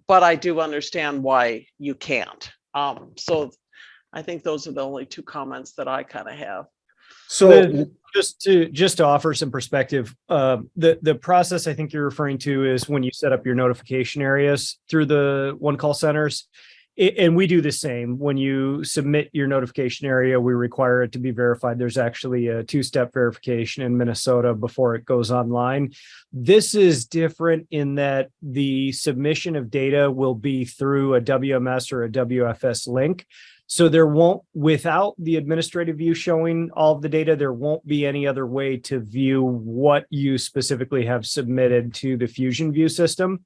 I do understand why you can't. So I think those are the only 2 comments that I kind of have. So just to offer some perspective, the process I think you're referring to is when you set up your notification areas through the one call centers. And we do the same. When you submit your notification area, we require it to be verified. There's actually a 2-step verification in Minnesota before it goes online. This is different in that the submission of data will be through a WMS or a WFS link. So there won't, without the administrative view showing all of the data, there won't be any other way to view what you specifically have submitted to the Fusion View system.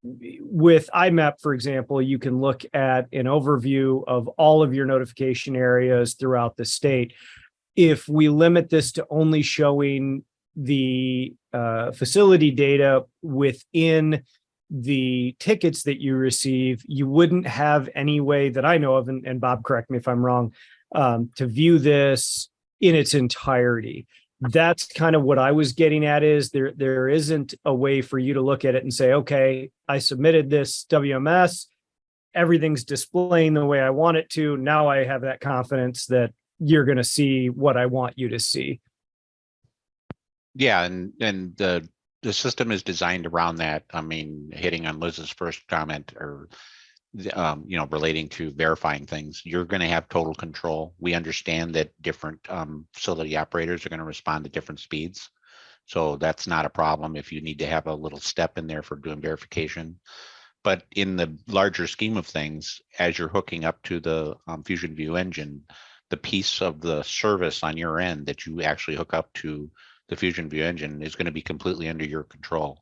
With IMAP, for example, you can look at an overview of all of your notification areas throughout the state. If we limit this to only showing the facility data within the tickets that you receive, you wouldn't have any way that I know of, and Bob, correct me if I'm wrong, to view this in its entirety. That's kind of what I was getting at, is there isn't a way for you to look at it and say, okay, I submitted this WMS, everything's displaying the way I want it to. Now I have that confidence that you're going to see what I want you to see. Yeah, and the system is designed around that. I mean, hitting on Liz's first comment, or relating to verifying things, you're going to have total control. We understand that different facility operators are going to respond to different speeds. So that's not a problem if you need to have a little step in there for doing verification. But in the larger scheme of things, as you're hooking up to the Fusion View engine, the piece of the service on your end that you actually hook up to the Fusion View engine is going to be completely under your control.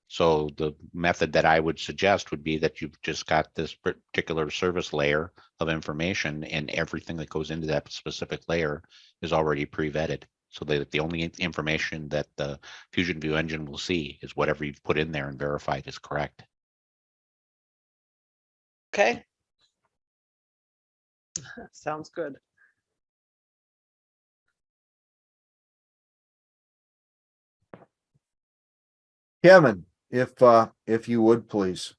So the method that I would suggest would be that you've just got this particular service layer of information, and everything that goes into that specific layer is already pre-vetted. so that the only information that the Fusion View engine will see is whatever you've put in there and verified is correct. Okay. Sounds good. Kevin, if you would, please.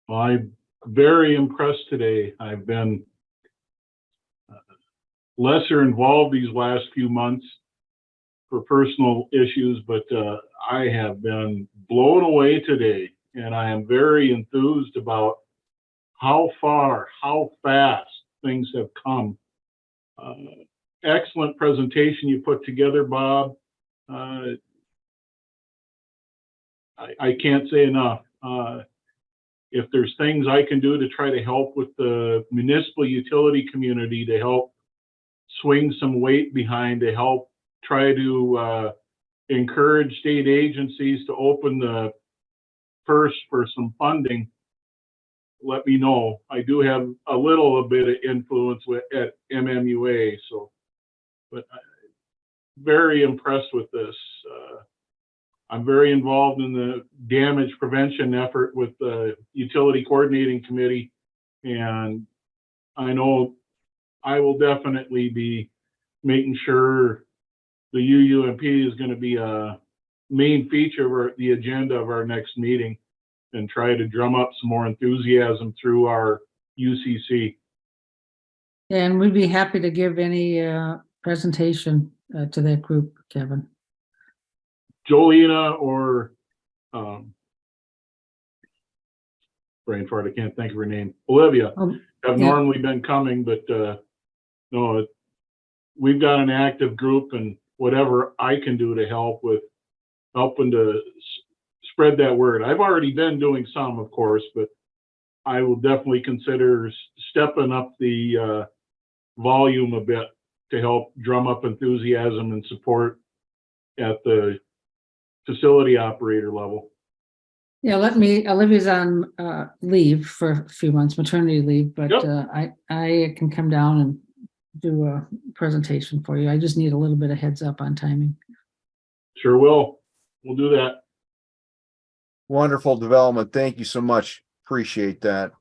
I'm very impressed today. I've been lesser involved these last few months for personal issues, but I have been blown away today, and I am very enthused about how far, how fast things have come. Excellent presentation you put together, Bob. I can't say enough. If there's things I can do to try to help with the municipal utility community to help swing some weight behind, to help try to encourage state agencies to open the purse for some funding, let me know. I do have a little bit of influence at MMUA, so, but very impressed with this. I'm very involved in the damage prevention effort with the Utility Coordinating Committee, and I know I will definitely be making sure the UUMP is going to be a main feature of the agenda of our next meeting, and try to drum up some more enthusiasm through our UCC. And we'd be happy to give any presentation to that group, Kevin. Jolena or brain fart, I can't think of her name. Olivia have normally been coming, but no, we've got an active group, and whatever I can do to help with helping to spread that word. I've already been doing some, of course, but I will definitely consider stepping up the volume a bit to help drum up enthusiasm and support at the facility operator level. Yeah, Olivia's on leave for a few months, maternity leave, but I can come down and do a presentation for you. I just need a little bit of heads up on timing. Sure will. We'll do that. Wonderful development. Thank you so much. Appreciate that.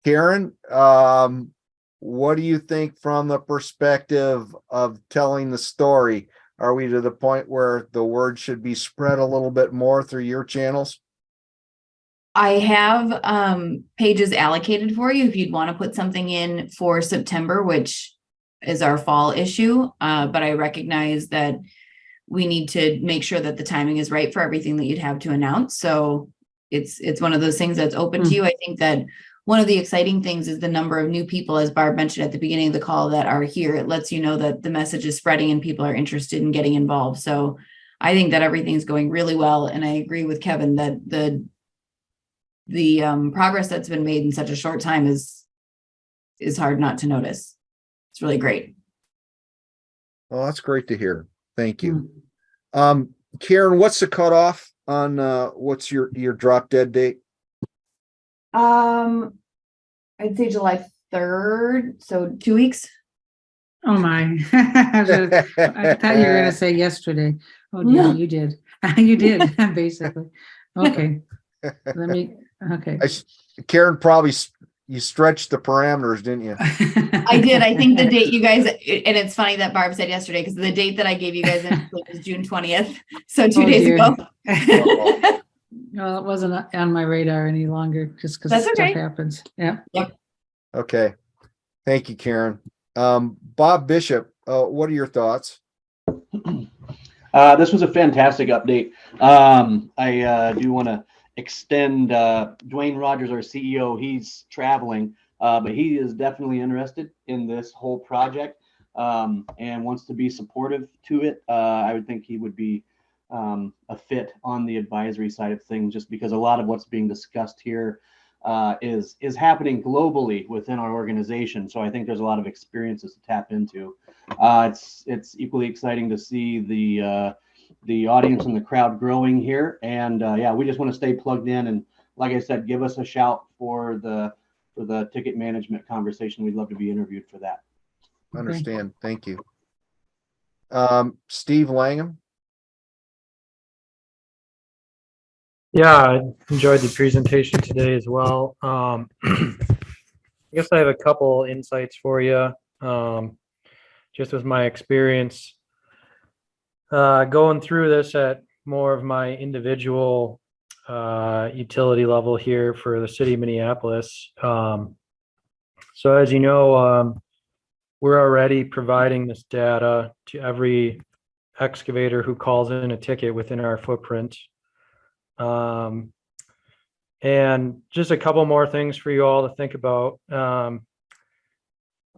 Karen, what do you think from the perspective of telling the story? Are we to the point where the word should be spread a little bit more through your channels? I have pages allocated for you if you'd want to put something in for September, which is our fall issue. But I recognize that we need to make sure that the timing is right for everything that you'd have to announce. So it's one of those things that's open to you. I think that one of the exciting things is the number of new people, as Barb mentioned at the beginning of the call, that are here. It lets you know that the message is spreading and people are interested in getting involved. So I think that everything's going really well. And I agree with Kevin that the progress that's been made in such a short time is hard not to notice. It's really great. Well, that's great to hear. Thank you. Karen, what's the cutoff on what's your drop dead date? I'd say July 3rd, so 2 weeks. Oh my. I thought you were going to say yesterday. Oh yeah, you did. You did, basically. Okay. Okay. Karen, probably you stretched the parameters, didn't you? I did. I think the date you guys, and it's funny that Barb said yesterday, because the date that I gave you guys was June 20th. So 2 days ago. Well, it wasn't on my radar any longer just because stuff happens. Yeah. Yep. Okay. Thank you, Karen. Bob Bishop, what are your thoughts? This was a fantastic update. I do want to extend Dwayne Rogers, our CEO. He's traveling, but he is definitely interested in this whole project and wants to be supportive to it. I would think he would be a fit on the advisory side of things, just because a lot of what's being discussed here is happening globally within our organization. So I think there's a lot of experiences to tap into. It's equally exciting to see the audience and the crowd growing here. And yeah, we just want to stay plugged in. And like I said, give us a shout for the for the ticket management conversation. We'd love to be interviewed for that. Understand. Thank you. Steve Langham. Yeah, I enjoyed the presentation today as well. I guess I have a couple insights for you. Just with my experience going through this at more of my individual utility level here for the city of Minneapolis. So as you know, we're already providing this data to every excavator who calls in a ticket within our footprint. And just a couple more things for you all to think about. Number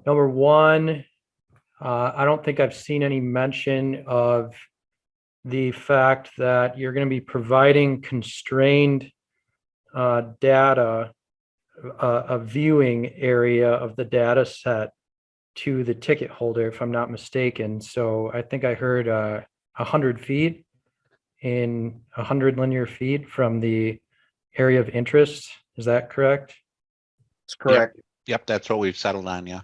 one, I don't think I've seen any mention of the fact that you're going to be providing constrained data, a viewing area of the data set to the ticket holder, if I'm not mistaken. So I think I heard 100 feet in 100 linear feet from the area of interest. Is that correct? That's correct. Yep, that's what we've settled on, yeah.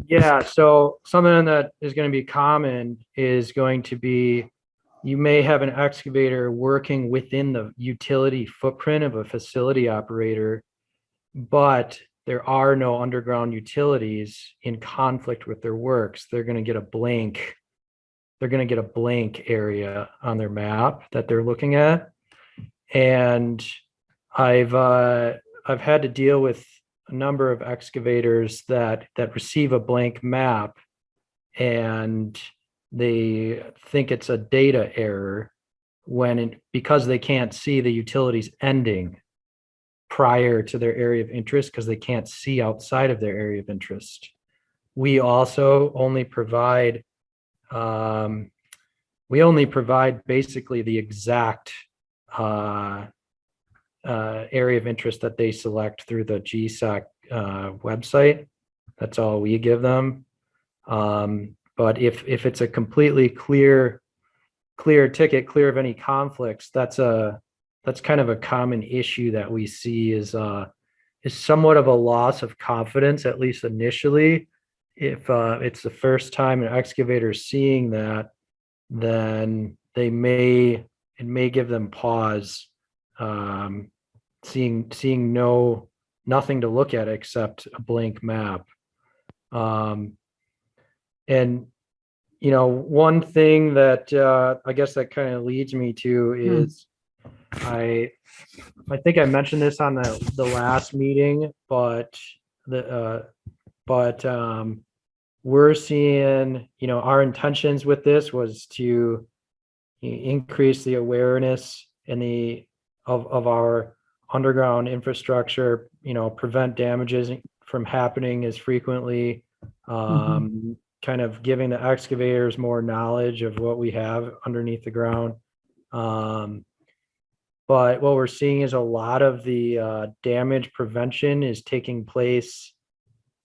Yeah, so something that is going to be common is going to be, you may have an excavator working within the utility footprint of a facility operator, but there are no underground utilities in conflict with their works. They're going to get a blank. They're going to get a blank area on their map that they're looking at. And I've had to deal with a number of excavators that receive a blank map, and they think it's a data error because they can't see the utilities ending prior to their area of interest, because they can't see outside of their area of interest. We also only provide basically the exact area of interest that they select through the GSOC website. That's all we give them. But if it's a completely clear ticket, clear of any conflicts, that's kind of a common issue that we see is somewhat of a loss of confidence, at least initially. If it's the first time an excavator is seeing that, then it may give them pause, seeing nothing to look at except a blank map. And one thing that I guess that kind of leads me to is I think I mentioned this on the last meeting, but we're seeing, our intentions with this was to increase the awareness of our underground infrastructure, prevent damages from happening as frequently, kind of giving the excavators more knowledge of what we have underneath the ground. But what we're seeing is a lot of the damage prevention is taking place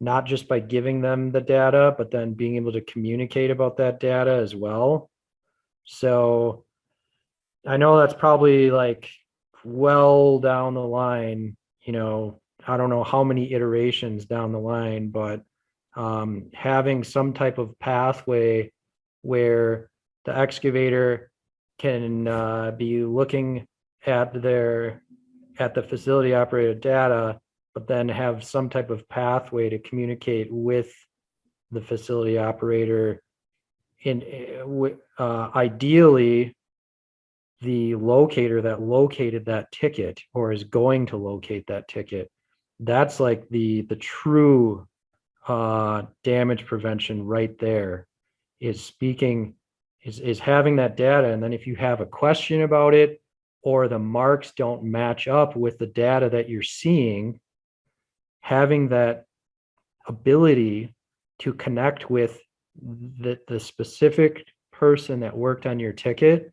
not just by giving them the data, but then being able to communicate about that data as well. So I know that's probably like well down the line, I don't know how many iterations down the line, but having some type of pathway where the excavator can be looking at the facility operator data, but then have some type of pathway to communicate with the facility operator. Ideally, the locator that located that ticket or is going to locate that ticket, that's like the true damage prevention right there, is having that data. And then if you have a question about it, or the marks don't match up with the data that you're seeing, having that ability to connect with the specific person that worked on your ticket,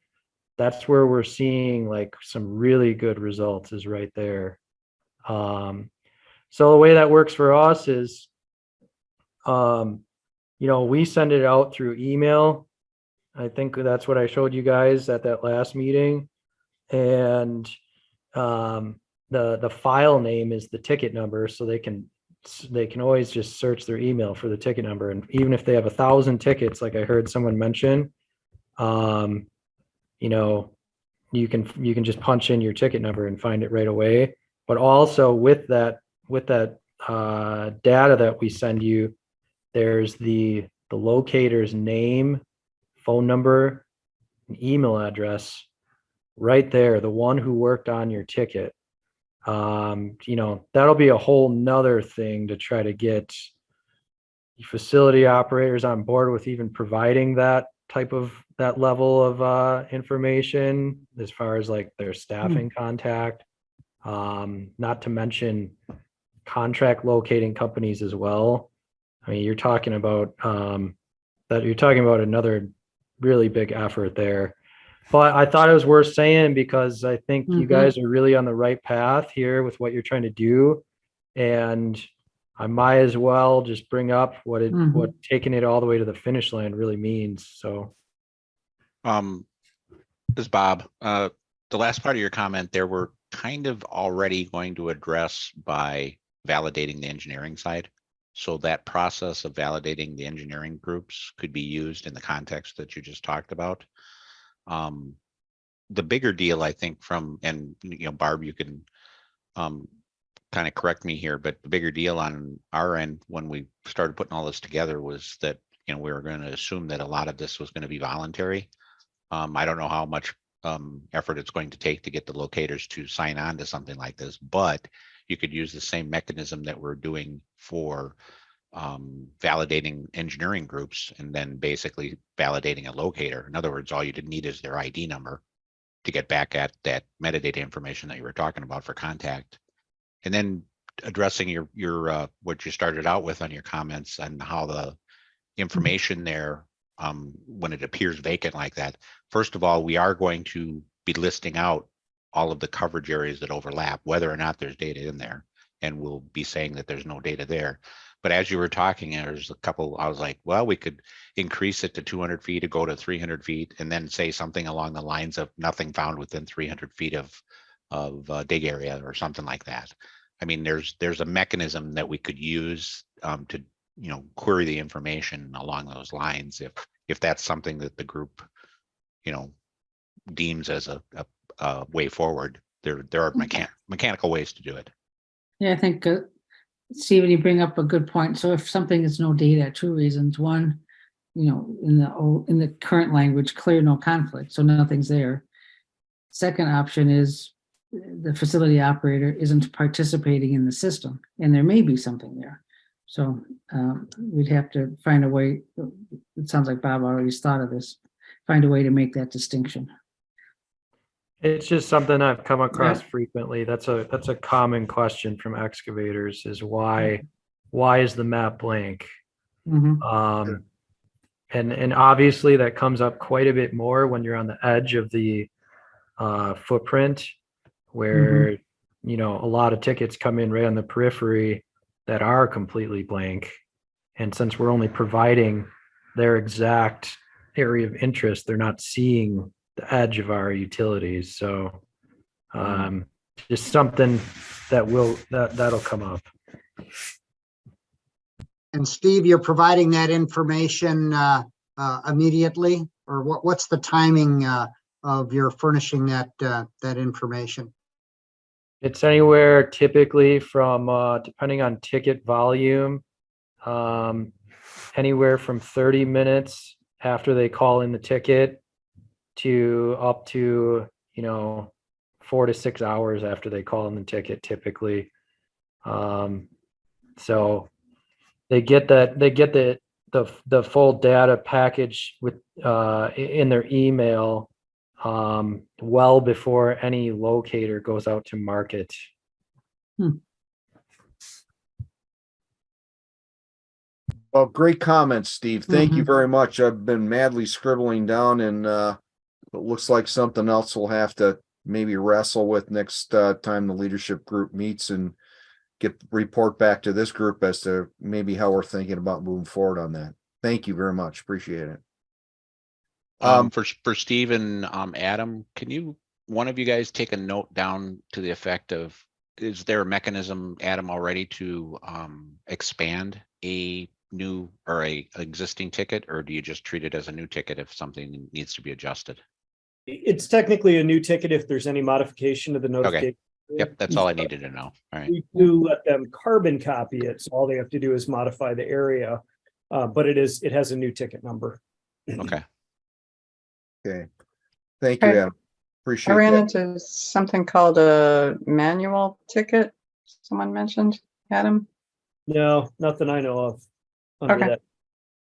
that's where we're seeing like some really good results, is right there. So the way that works for us is, we send it out through email. I think that's what I showed you guys at that last meeting. And the file name is the ticket number, so they can always just search their email for the ticket number. And even if they have 1,000 tickets, like I heard someone mention, you know, you can just punch in your ticket number and find it right away. But also with that data that we send you, there's the locator's name, phone number, and email address right there, the one who worked on your ticket. You know, that'll be a whole nother thing to try to get facility operators on board with even providing that level of information as far as like their staffing contact, not to mention contract locating companies as well. I mean, you're talking about another really big effort there. But I thought it was worth saying because I think you guys are really on the right path here with what you're trying to do. And I might as well just bring up what taking it all the way to the finish line really means. So this is Bob. The last part of your comment there, we're kind of already going to address by validating the engineering side. So that process of validating the engineering groups could be used in the context that you just talked about. The bigger deal, I think, and you know, Barb, you can kind of correct me here, but the bigger deal on our end when we started putting all this together was that, you know, we were going to assume that a lot of this was going to be voluntary. I don't know how much effort it's going to take to get the locators to sign on to something like this, but you could use the same mechanism that we're doing for validating engineering groups and then basically validating a locator. In other words, all you need is their ID number to get back at that metadata information that you were talking about for contact. And then addressing your what you started out with on your comments and how the information there, when it appears vacant like that, first of all, we are going to be listing out all of the coverage areas that overlap, whether or not there's data in there. And we'll be saying that there's no data there. But as you were talking, there's a couple, I was like, well, we could increase it to 200 feet to go to 300 feet and then say something along the lines of nothing found within 300 feet of dig area or something like that. I mean, there's a mechanism that we could use to, you know, query the information along those lines if that's something that the group, you know, deems as a way forward. There are mechanical ways to do it. Yeah, I think, Stephen, you bring up a good point. So if something is no data, two reasons. One, you know, in the current language, clear no conflict, so nothing's there. Second option is the facility operator isn't participating in the system, and there may be something there. So we'd have to find a way. It sounds like Bob already thought of this. Find a way to make that distinction. it's just something I've come across frequently. That's a common question from excavators is why is the map blank? And obviously that comes up quite a bit more when you're on the edge of the footprint where, you know, a lot of tickets come in right on the periphery that are completely blank. And since we're only providing their exact area of interest, they're not seeing the edge of our utilities. So just something that'll come up. And Steve, you're providing that information immediately, or what's the timing of your furnishing that information? It's anywhere typically from, depending on ticket volume, anywhere from 30 minutes after they call in the ticket to up to, you know, 4 to 6 hours after they call in the ticket typically. So they get the full data package with in their email well before any locator goes out to market. Well, great comments, Steve. Thank you very much. I've been madly scribbling down, and it looks like something else we'll have to maybe wrestle with next time the leadership group meets and report back to this group as to maybe how we're thinking about moving forward on that. Thank you very much. Appreciate it. For Steve and Adam, can one of you guys take a note down to the effect of is there a mechanism, Adam, already to expand a new or a existing ticket, or do you just treat it as a new ticket if something needs to be adjusted? It's technically a new ticket if there's any modification to the notification. Yep, that's all I needed to know. All right. We do let them carbon copy it, so all they have to do is modify the area, but it has a new ticket number. Okay. Okay. Thank you, Okay. Adam. I Appreciate ran that. into something called a manual ticket. Someone mentioned, Adam. No, nothing I know of under Okay. that.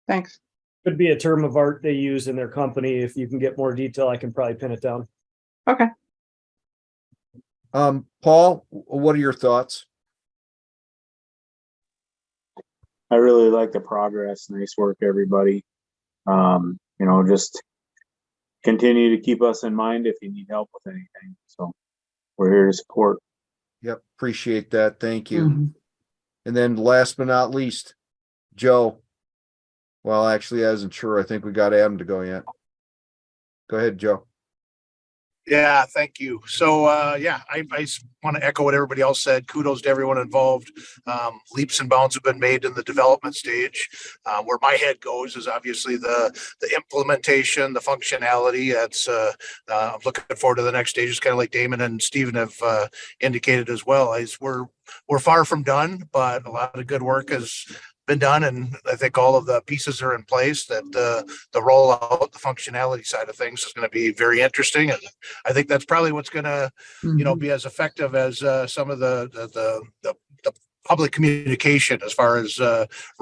Thanks. Could be a term of art they use in their company. If you can get more detail, I can probably pin it down. Okay. Paul, what are your thoughts? I really like the progress. Nice work, everybody. Just continue to keep us in mind if you need help with anything. So we're here to support. Yep, appreciate that. Thank you. Mhm. And then last but not least, Joe. Well, actually, I wasn't sure. I think we got Adam to go yet. Go ahead, Joe. Yeah, thank you. So, I want to echo what everybody else said. Kudos to everyone involved. Leaps and bounds have been made in the development stage. Where my head goes is obviously the implementation, the functionality. That's I'm looking forward to the next stages, kind of like Damon and Stephen have indicated as well. We're far from done, but a lot of good work has been done, and I think all of the pieces are in place. That the rollout, the functionality side of things is going to be very interesting, and I think that's probably what's going to be as effective as some of the public communication as far as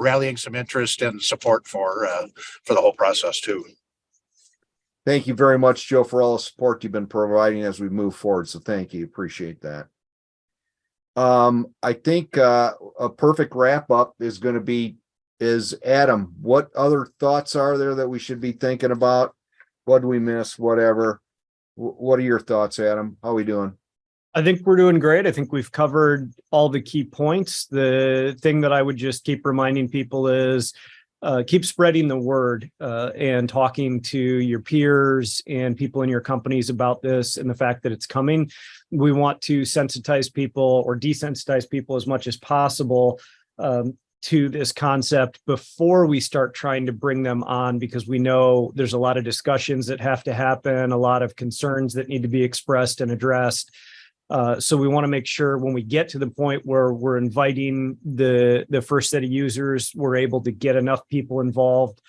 rallying some interest and support for the whole process too. Thank you very much, Joe, for all the support you've been providing as we move forward. So thank you. Appreciate that. I think a perfect wrap up is Adam. What other thoughts are there that we should be thinking about? What do we miss? Whatever. What are your thoughts, Adam? How are we doing? I think we're doing great. I think we've covered all the key points. The thing that I would just keep reminding people is keep spreading the word and talking to your peers and people in your companies about this and the fact that it's coming. We want to sensitize people or desensitize people as much as possible to this concept before we start trying to bring them on, because we know there's a lot of discussions that have to happen, a lot of concerns that need to be expressed and addressed. So we want to make sure when we get to the point where we're inviting the first set of users, we're able to get enough people involved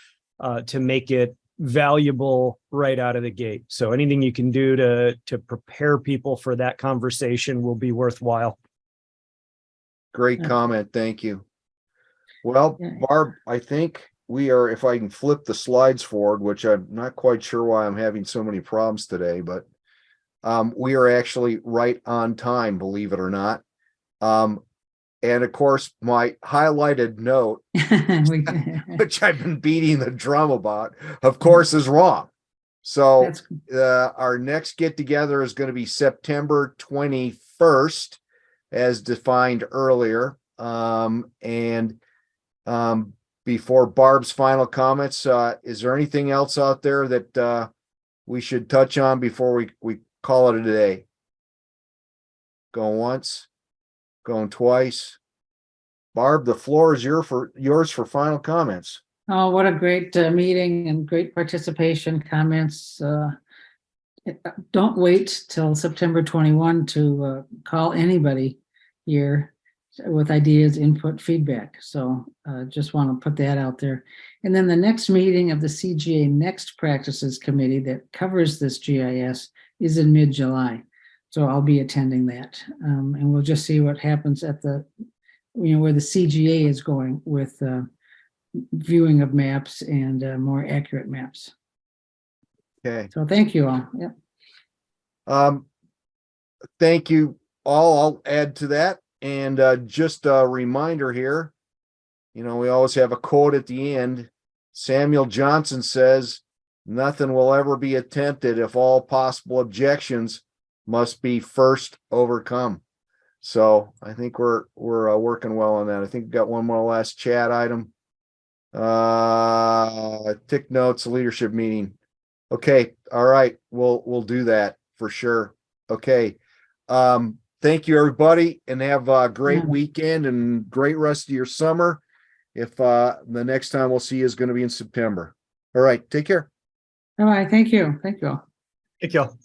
to make it valuable right out of the gate. So anything you can do to prepare people for that conversation will be worthwhile. Great comment. Thank you. Well, Barb, I think we are, if I can flip the slides forward, which I'm not quite sure why I'm having so many problems today, but we are actually right on time, believe it or not. And of course, my highlighted note, which I've been beating the drum about, of course, is wrong. So our next get together is going to be September 21st, as defined earlier. Before Barb's final comments, is there anything else out there that we should touch on before we call it a day? Going once, going twice. Barb, the floor is yours for final comments. Oh, what a great meeting and great participation comments. Don't wait till September 21 to call anybody here with ideas, input, feedback. So just want to put that out there. And then the next meeting of the CGA Next Practices Committee that covers this GIS is in mid-July. So I'll be attending that. And we'll just see what happens at where the CGA is going with viewing of maps and more accurate maps. Okay. So thank you all. Yep. Thank you all. I'll add to that. And just a reminder here, we always have a quote at the end. Samuel Johnson says, "Nothing will ever be attempted if all possible objections must be first overcome." So I think we're working well on that. I think we've got one more last chat item. Tick notes, leadership meeting. Okay. All right. We'll do that for sure. Okay. thank you, everybody, and have a great Yeah. weekend and great rest of your summer. If the next time we'll see you is going to be in September. All right, take care. All right, thank you. Thank you all. Thank you all.